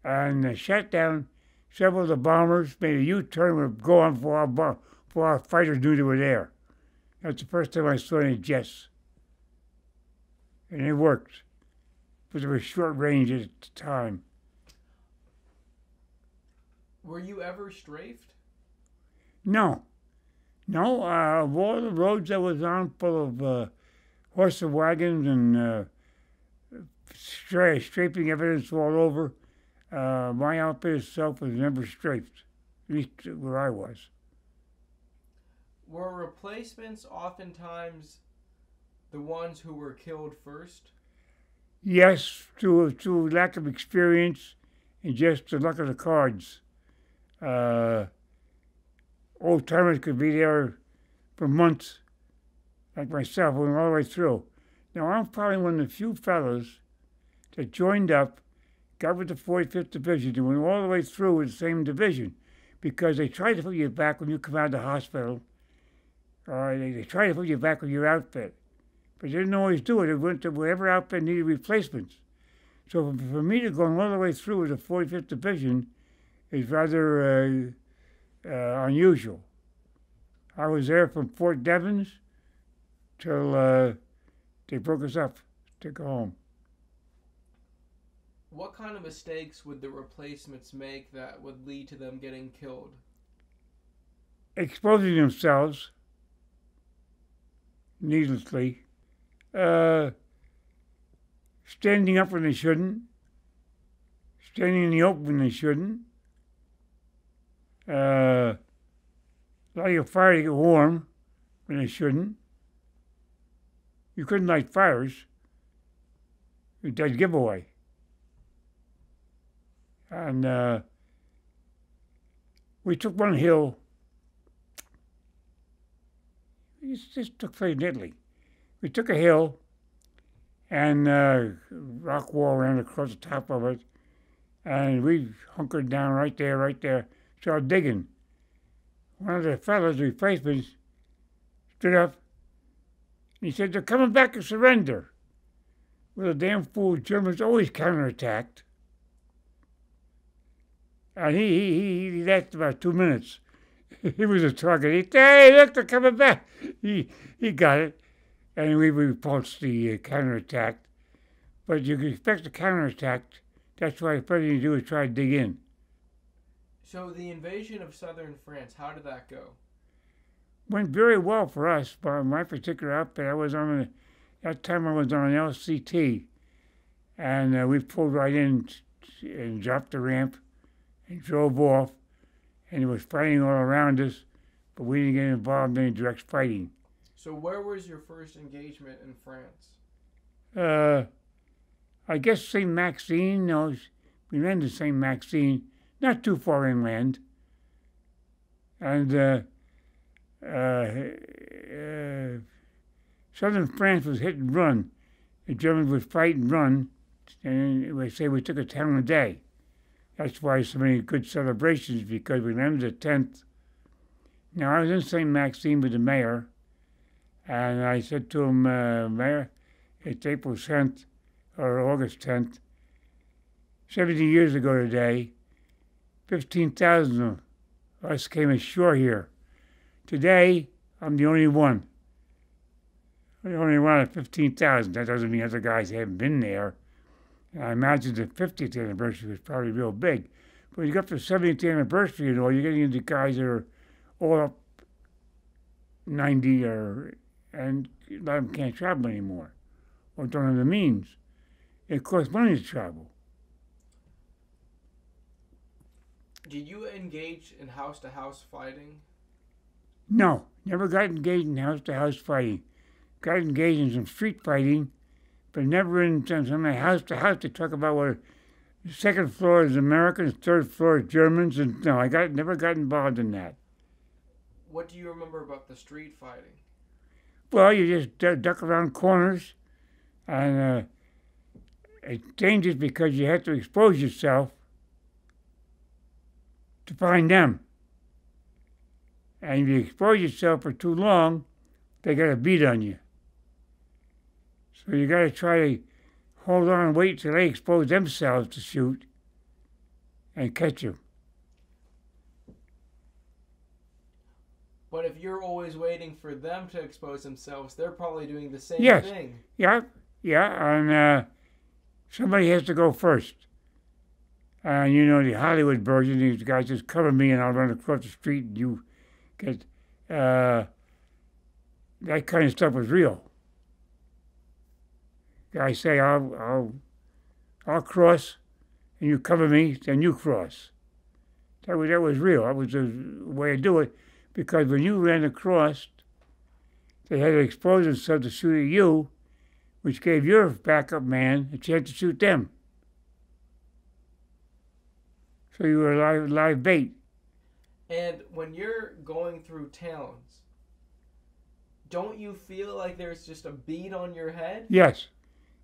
And shot down several of the bombers, made a U-turn, and would go on before our fighters knew they were there. That's the first time I saw any jets. And it worked. But there was short range at the time. Were you ever strafed? No. Of all the roads I was on, full of horse and wagons and strafing evidence all over, my outfit itself was never strafed, at least where I was. Were replacements oftentimes the ones who were killed first? Yes, to lack of experience and just the luck of the cards. Old-timers could be there for months, like myself, went all the way through. Now, I'm probably one of the few fellows that joined up, got with the 45th Division, and went all the way through with the same division, because they tried to put you back when you come out of the hospital, They try to put you back with your outfit. But they didn't always do it. It went to whatever outfit needed replacements. So for me to go all the way through with the 45th Division is rather unusual. I was there from Fort Devens till they broke us up to go home. What kind of mistakes would the replacements make that would lead to them getting killed? Exposing themselves needlessly. Standing up when they shouldn't. Standing in the open when they shouldn't. Lighting a fire to get warm when they shouldn't. You couldn't light fires. You're a dead giveaway. And we took one hill. This took place in Italy. We took a hill, and rock wall ran across the top of it, and we hunkered down right there, started digging. One of the fellows, replacements, stood up, and he said, "They're coming back to surrender." Well, the damn fool Germans always counterattacked. And he lasted about 2 minutes. He was a target. He said, "Hey, look, they're coming back." He got it. And we repulsed the counterattack. But you could expect the counterattack. That's why the first thing you do is try to dig in. So the invasion of southern France, how did that go? Went very well for us. But my particular outfit, that time I was on an LCT. And we pulled right in and dropped the ramp and drove off. And it was fighting all around us, but we didn't get involved in any direct fighting. So where was your first engagement in France? I guess St. Maxime. No, we ran to St. Maxime, not too far inland. And southern France was hit and run. The Germans would fight and run, and they say we took a town a day. That's why so many good celebrations, because we landed the 10th. Now, I was in St. Maxime with the mayor, and I said to him, "Mayor, it's April 10th, or August 10th. 70 years ago today, 15,000 of us came ashore here. Today, I'm the only one. I'm the only one of 15,000. That doesn't mean other guys haven't been there. And I imagine the 50th anniversary was probably real big. But when you get to the 70th anniversary and all, you're getting into guys that are all up 90 and a lot of them can't travel anymore or don't have the means. It costs money to travel." Did you engage in house-to-house fighting? No, never got engaged in house-to-house fighting. Got engaged in some street fighting, but never in some house-to-house to talk about what the second floor is Americans, third floor is Germans, and no, never got involved in that. What do you remember about the street fighting? Well, you just duck around corners, and it's dangerous because you have to expose yourself to find them. And if you expose yourself for too long, they got a beat on you. So you got to try to hold on and wait till they expose themselves to shoot and catch you. But if you're always waiting for them to expose themselves, they're probably doing the same thing. Yeah, and somebody has to go first. And you know the Hollywood version, these guys just cover me and I'll run across the street and you get, that kind of stuff was real. Guys say, I'll cross and you cover me, then you cross. That was real. That was the way to do it. Because when you ran across, they had to expose themselves to shoot at you, which gave your backup man a chance to shoot them. So you were live bait. And when you're going through towns, don't you feel like there's just a bead on your head? Yes.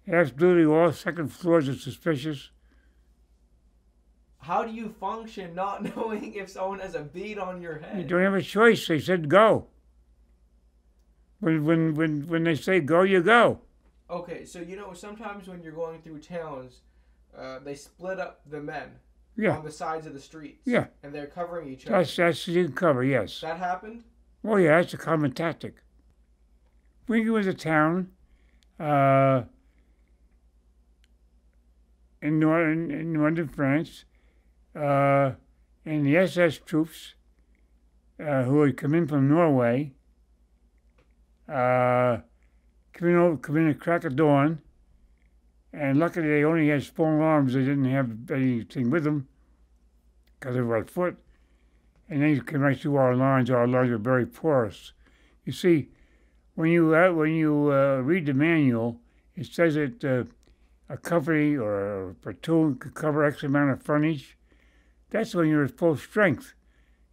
Absolutely. All second floors are suspicious. How do you function not knowing if someone has a bead on your head? You don't have a choice. They said go. When they say go, you go. Okay, so sometimes when you're going through towns, they split up the men Yeah, on the sides of the streets. yeah. And they're covering each other. That's you can cover. Yes. That happened? Oh yeah, that's a common tactic. We was a town in northern France, and the SS troops who had come in from Norway come in at crack of dawn, and luckily they only had small arms. They didn't have anything with them because they were on foot, and they came right through our lines. Our lines were very porous. You see, when you read the manual, it says that a company or a platoon could cover X amount of frontage. That's when you're at full strength.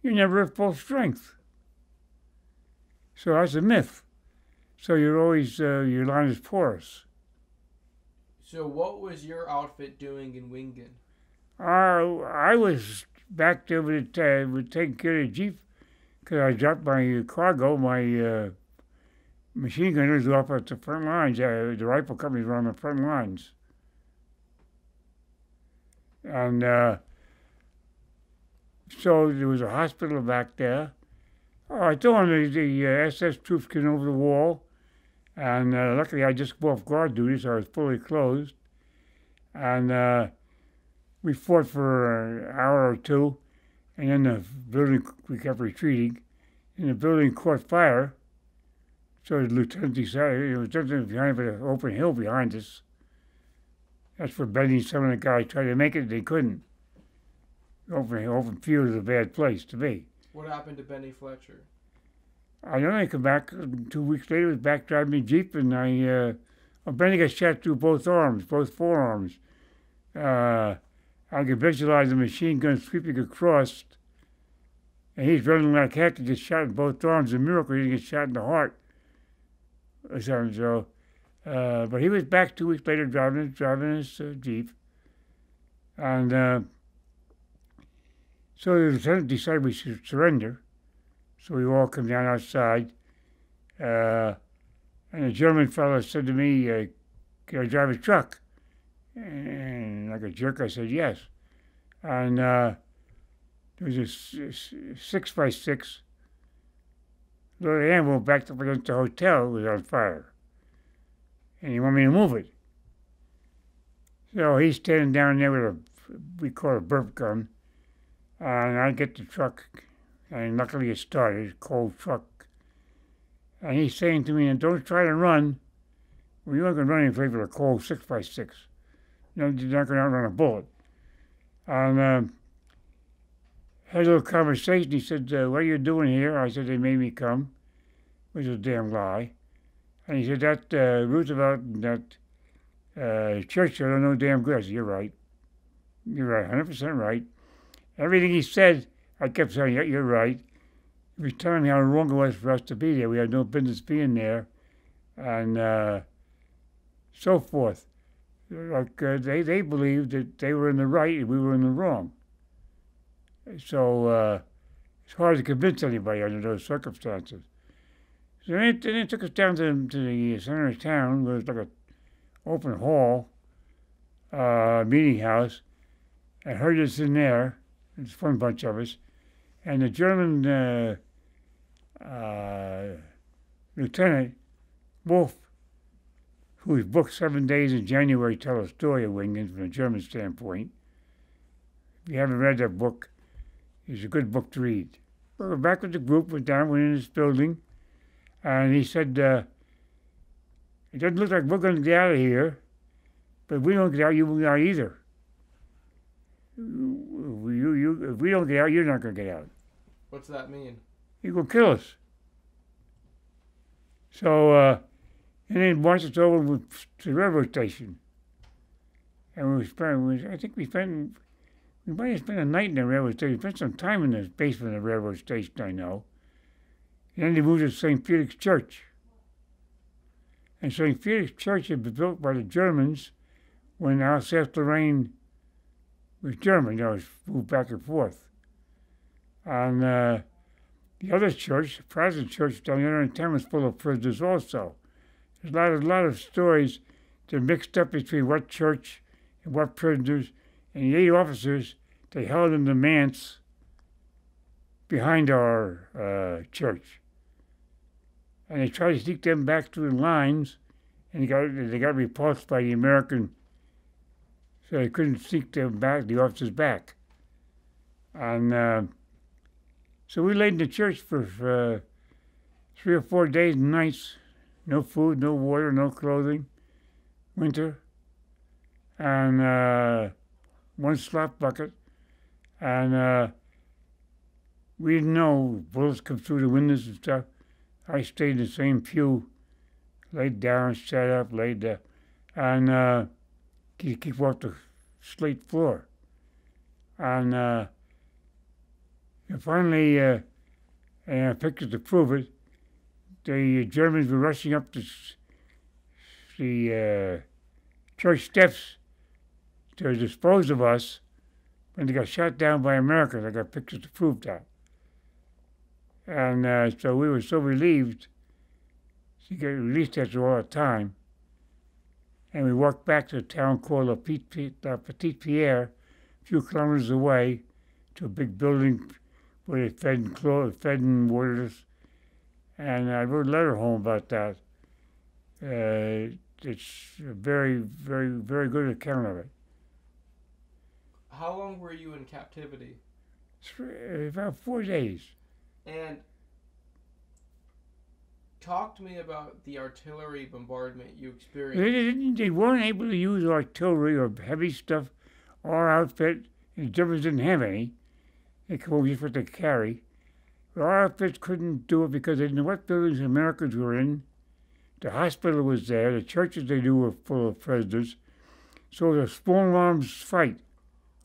You're never at full strength. So that's a myth. So you're always, your line is porous. So what was your outfit doing in Wingen? I was back there with taking care of the Jeep because I dropped my cargo. My machine gunners were up at the front lines. The rifle companies were on the front lines. And so there was a hospital back there. Oh, I told them the SS troops came over the wall. And luckily I just come off guard duty, so I was fully clothed. And we fought for an hour or two. And then the building, we kept retreating. And the building caught fire. So the lieutenant decided, it was something behind an open hill behind us. That's where Benny and some of the guys tried to make it, they couldn't. Open field is a bad place to be. What happened to Benny Fletcher? I don't know, I come back 2 weeks later, was back driving the Jeep, and Benny got shot through both arms, both forearms. I could visualize the machine gun sweeping across, and he's running like heck to get shot in both arms. A miracle he didn't get shot in the heart or something, so. But he was back 2 weeks later driving his Jeep. And so the lieutenant decided we should surrender. So we all come down outside. And a German fellow said to me, can I drive a truck? And like a jerk, I said yes. And there was a 6x6 little animal backed up against the hotel. It was on fire. And he wanted me to move it. So he's standing down there with we call it a burp gun. And I get the truck, and luckily it started, a cold truck. And he's saying to me, don't try to run. Well, you're not going to run any place with a cold 6x6. You're not going to outrun a bullet. And had a little conversation. He said, what are you doing here? I said, they made me come, which was a damn lie. And he said, that Roosevelt and that Churchill are no damn good. I said, you're right. You're right, 100% right. Everything he said, I kept saying, yeah, you're right. He was telling me how wrong it was for us to be there. We had no business being there. And so forth. Like they believed that they were in the right and we were in the wrong. So it's hard to convince anybody under those circumstances. So then it took us down to the center of town, where it was like an open hall, meeting house, and herded us in there. It's a fun bunch of us. And the German lieutenant, Wolf, who was booked 7 days in January to tell a story of Wingen from a German standpoint. If you haven't read that book, it's a good book to read. We're back with the group, went in this building, and he said, it doesn't look like we're going to get out of here, but if we don't get out, you won't get out either. If we don't get out, you're not going to get out. What's that mean? You're going to kill us. So, and then marched us over to the railroad station. And we might have spent a night in the railroad station. We spent some time in the basement of the railroad station, I know. And then they moved us to St. Felix Church. And St. Felix Church had been built by the Germans when Alsace-Lorraine was German. It was moved back and forth. And The other church, the Protestant church down there in town, was full of prisoners also. There's a lot of stories that are mixed up between what church and what prisoners, and the 8 officers they held in the manse behind our church. And they tried to sneak them back through the lines, and they got repulsed by the American, so they couldn't sneak them back, the officers back. And so we laid in the church for 3 or 4 days and nights. No food, no water, no clothing. Winter. And 1 slop bucket. And we didn't know bullets come through the windows and stuff. I stayed in the same pew, laid down, sat up, laid down, and keep off the slate floor. And finally, and I pictures to prove it, the Germans were rushing up the church steps to dispose of us when they got shot down by Americans. I got pictures to prove that. And so we were so relieved to get released after all that time. And we walked back to a town called La Petite Pierre, a few kilometers away, to a big building where they fed and watered us. And I wrote a letter home about that. It's a very, very, very good account of it. How long were you in captivity? About 4 days. And talk to me about the artillery bombardment you experienced. They weren't able to use artillery or heavy stuff. Our outfit, the Germans didn't have any. They come over just what they carry. But our outfits couldn't do it because they didn't know what buildings the Americans were in. The hospital was there. The churches they knew were full of prisoners. So it was a small arms fight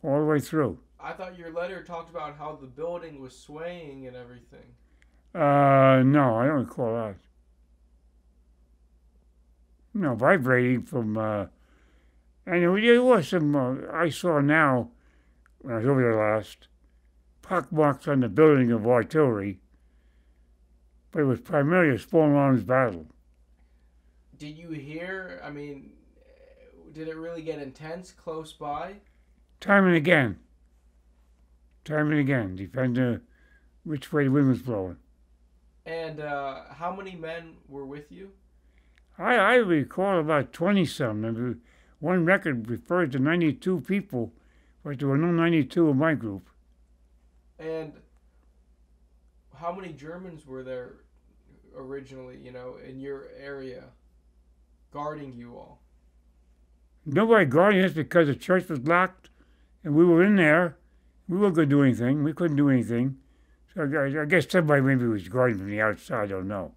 all the way through. I thought your letter talked about how the building was swaying and everything. No, I don't recall that. No, vibrating from, and there was some, I saw now, when I was over there last, pockmarks on the building of artillery, but it was primarily a small arms battle. Did you hear, I mean, did it really get intense close by? Time and again, depending which way the wind was blowing. And how many men were with you? I recall about 20-some. One record refers to 92 people, but there were no 92 in my group. And how many Germans were there originally, in your area, guarding you all? Nobody guarding us because the church was locked, and we were in there. We weren't going to do anything. We couldn't do anything. So I guess somebody maybe was guarding from the outside. I don't know.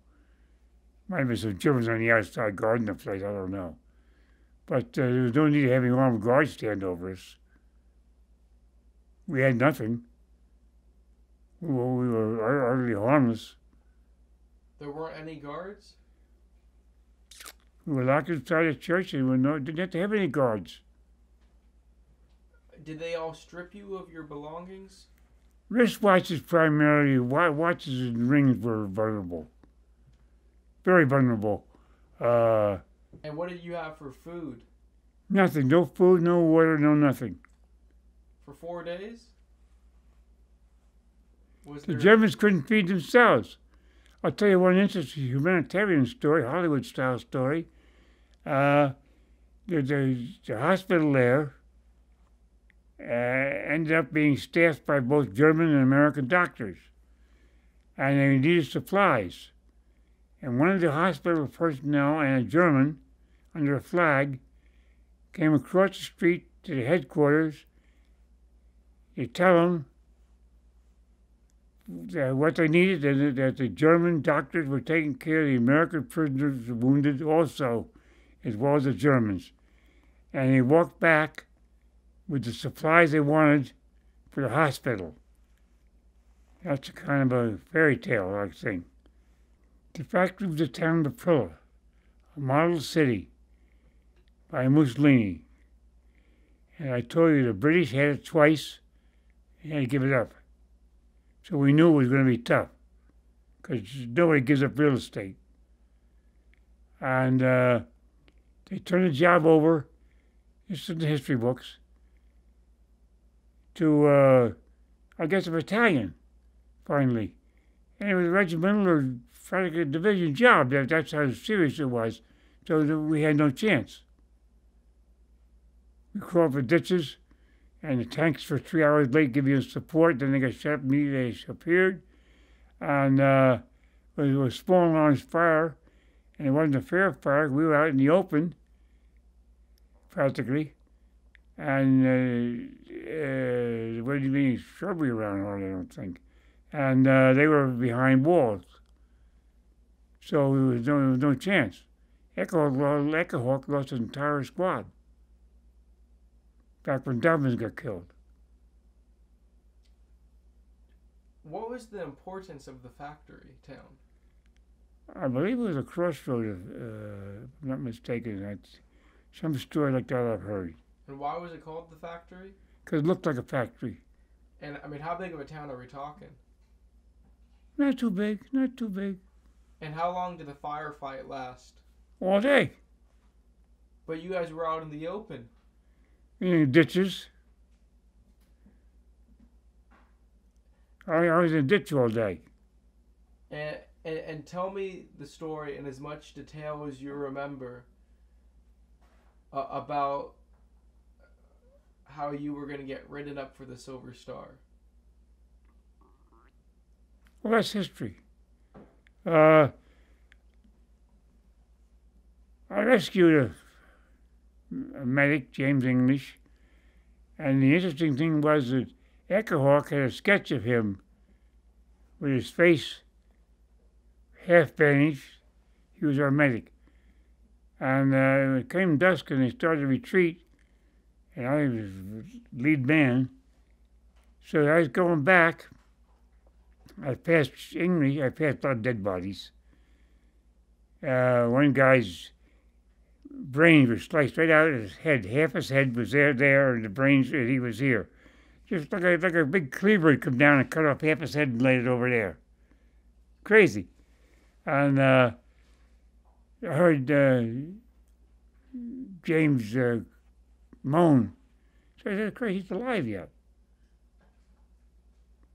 Might have been some Germans on the outside guarding the place. I don't know. But there was no need of having armed guards stand over us. We had nothing. We were utterly harmless. There weren't any guards? We were locked inside the church and didn't have to have any guards. Did they all strip you of your belongings? Wristwatches primarily. Watches and rings were vulnerable. Very vulnerable. And what did you have for food? Nothing. No food, no water, no nothing. For 4 days? The Germans couldn't feed themselves. I'll tell you one interesting humanitarian story, Hollywood-style story. The hospital there ended up being staffed by both German and American doctors, and they needed supplies. And one of the hospital personnel and a German, under a flag, came across the street to the headquarters. They tell them what they needed, and that the German doctors were taking care of the American prisoners wounded also, as well as the Germans. And they walked back with the supplies they wanted for the hospital. That's a kind of a fairy tale, I think. The factory was the town of Prilla, a model city by Mussolini. And I told you the British had it twice, and had to give it up. So we knew it was going to be tough. because nobody gives up real estate. And they turned the job over, it's in the history books, to, I guess, a battalion, finally. And it was a regimental or practically division job. That's how serious it was. So we had no chance. We crawled for ditches, and the tanks for 3 hours late give you support. Then they got shut up, they appeared. And it was a small arms fire, and it wasn't a fair fire. We were out in the open, practically. And there wasn't any shrubbery around hardly, I don't think. And they were behind walls. So there was no chance. Echo Hawk lost his entire squad. Back when Dobbins got killed. What was the importance of the factory town? I believe it was a crossroad, if I'm not mistaken. That's some story like that I've heard. And why was it called the factory? Because it looked like a factory. And, I mean, how big of a town are we talking? Not too big, not too big. And how long did the firefight last? All day. But you guys were out in the open. In ditches. I was in a ditch all day. And tell me the story in as much detail as you remember about how you were going to get written up for the Silver Star. Well, that's history. I rescued a medic, James English, and the interesting thing was that Echo Hawk had a sketch of him with his face half bandaged. He was our medic. And it came dusk and they started to retreat, and I was lead man. So I was going back. I passed English, I passed a lot of dead bodies. One guy's brain was sliced right out of his head. Half his head was there, and the brains, he was here. Just like a big cleaver had come down and cut off half his head and laid it over there. Crazy. And I heard James moan. So I said, crazy, he's alive yet.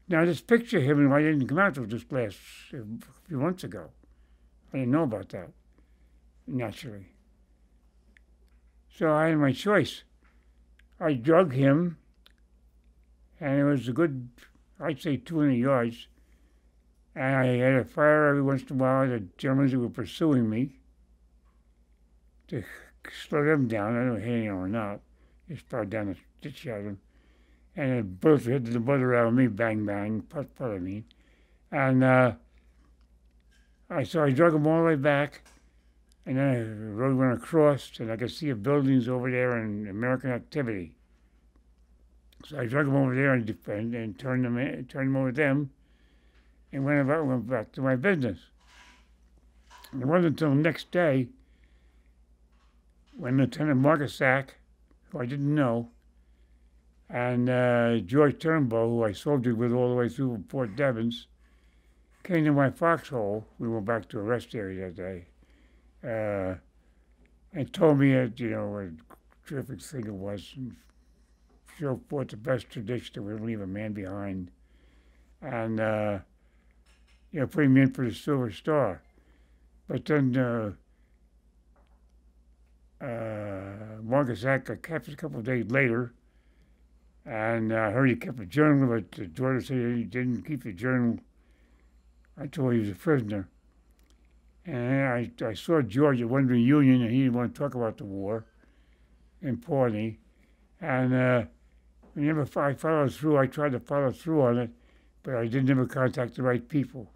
Now, this picture of him, I didn't come out until just a few months ago. I didn't know about that, naturally. So I had my choice. I drug him, and it was a good, I'd say 200 yards. And I had a fire every once in a while at the Germans who were pursuing me to slow them down. I don't know if they hit them or not. Just fired down the ditch at them. And the bullets hit the butt around me, bang, bang, putt, I mean. And so I drug them all the way back, and then the road went across, and I could see the buildings over there and American activity. So I drug them over there and turned them over to them, and went back to my business. And it wasn't until the next day when Lieutenant Marcasac, who I didn't know, and George Turnbow, who I soldiered with all the way through Fort Devens, came to my foxhole. We went back to a rest area that day, and told me that, what a terrific thing it was, and show forth the best tradition that would leave a man behind, and putting me in for the Silver Star. But then Marcasac got captured a couple of days later. And I heard he kept a journal, but George said he didn't keep the journal until he was a prisoner. And I saw George at one reunion, and he didn't want to talk about the war in Pawnee. And whenever I followed through, I tried to follow through on it, but I didn't ever contact the right people.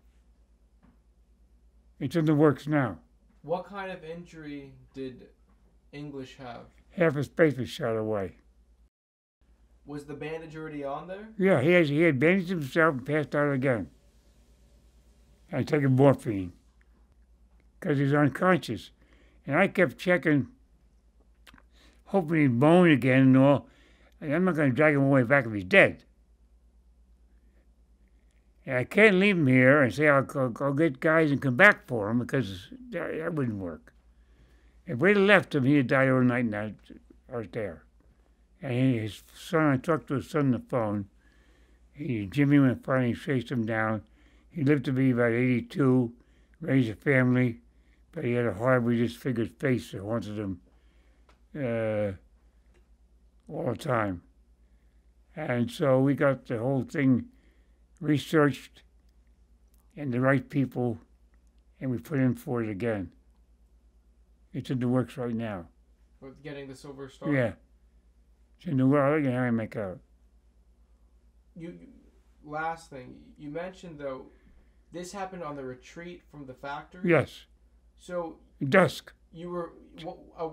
It's in the works now. What kind of injury did English have? Half his face was shot away. Was the bandage already on there? Yeah, he had bandaged himself and passed out again. And taking morphine because he was unconscious. And I kept checking, hoping he'd moan again and all. And I'm not going to drag him away back if he's dead. And I can't leave them here and say I'll go get guys and come back for them because that wouldn't work. If we'd have left him, he'd have died overnight and I was there. And his son, I talked to his son on the phone. Jimmy went finally chased him down. He lived to be about 82, raised a family, but he had a horribly disfigured face that haunted him all the time. And so we got the whole thing researched and the right people, and we put in for it again. It's in the works right now. With getting the Silver Star? Yeah. It's in the works. I can make out. Last thing, you mentioned, though, this happened on the retreat from the factory? Yes. So... Dusk. You were...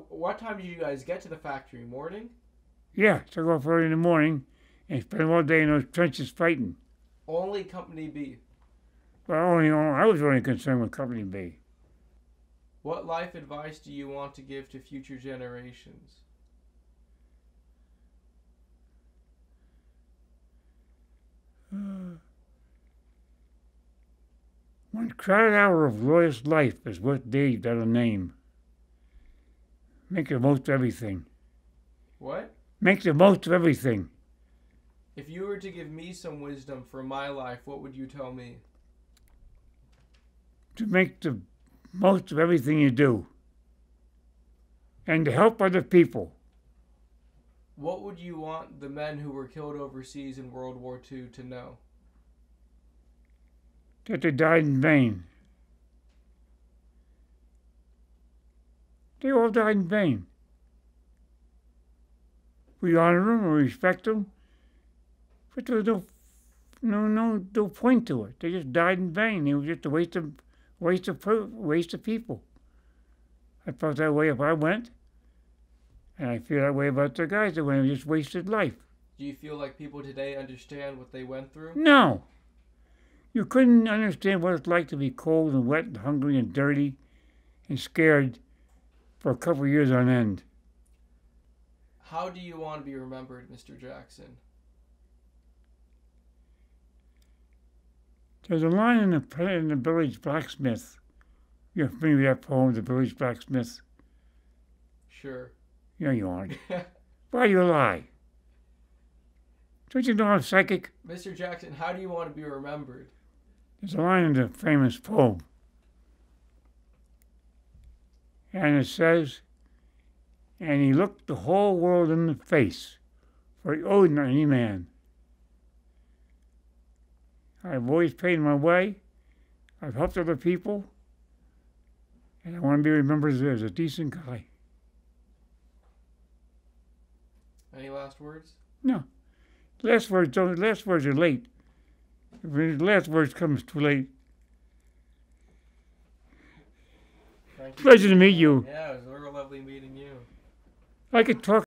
What time did you guys get to the factory? Morning? Yeah, so I go up early in the morning and spend all day in those trenches fighting. Only Company B? Well, I was only concerned with Company B. What life advice do you want to give to future generations? One crowded hour of glorious life is worth days without a name. Make the most of everything. What? Make the most of everything. If you were to give me some wisdom for my life, what would you tell me? To make the most of everything you do. And to help other people. What would you want the men who were killed overseas in World War II to know? That they died in vain. They all died in vain. We honor them, we respect them, but there was no point to it. They just died in vain. It was just a waste of people. I felt that way if I went, and I feel that way about the guys that went. They just wasted life. Do you feel like people today understand what they went through? No. You couldn't understand what it's like to be cold and wet and hungry and dirty and scared for a couple of years on end. How do you want to be remembered, Mr. Jackson? There's a line in the Village Blacksmith. You're familiar with that poem, The Village Blacksmith? Sure. No, you aren't. Why you lie? Don't you know I'm psychic? Mr. Jackson, how do you want to be remembered? There's a line in the famous poem. And it says, and he looked the whole world in the face, for he owed not any man. I've always paid my way. I've helped other people. And I want to be remembered as a decent guy. Any last words? No. Last words are late. If the last words comes too late. Thank you. Pleasure to meet you. Yeah, it was very lovely meeting you. I could talk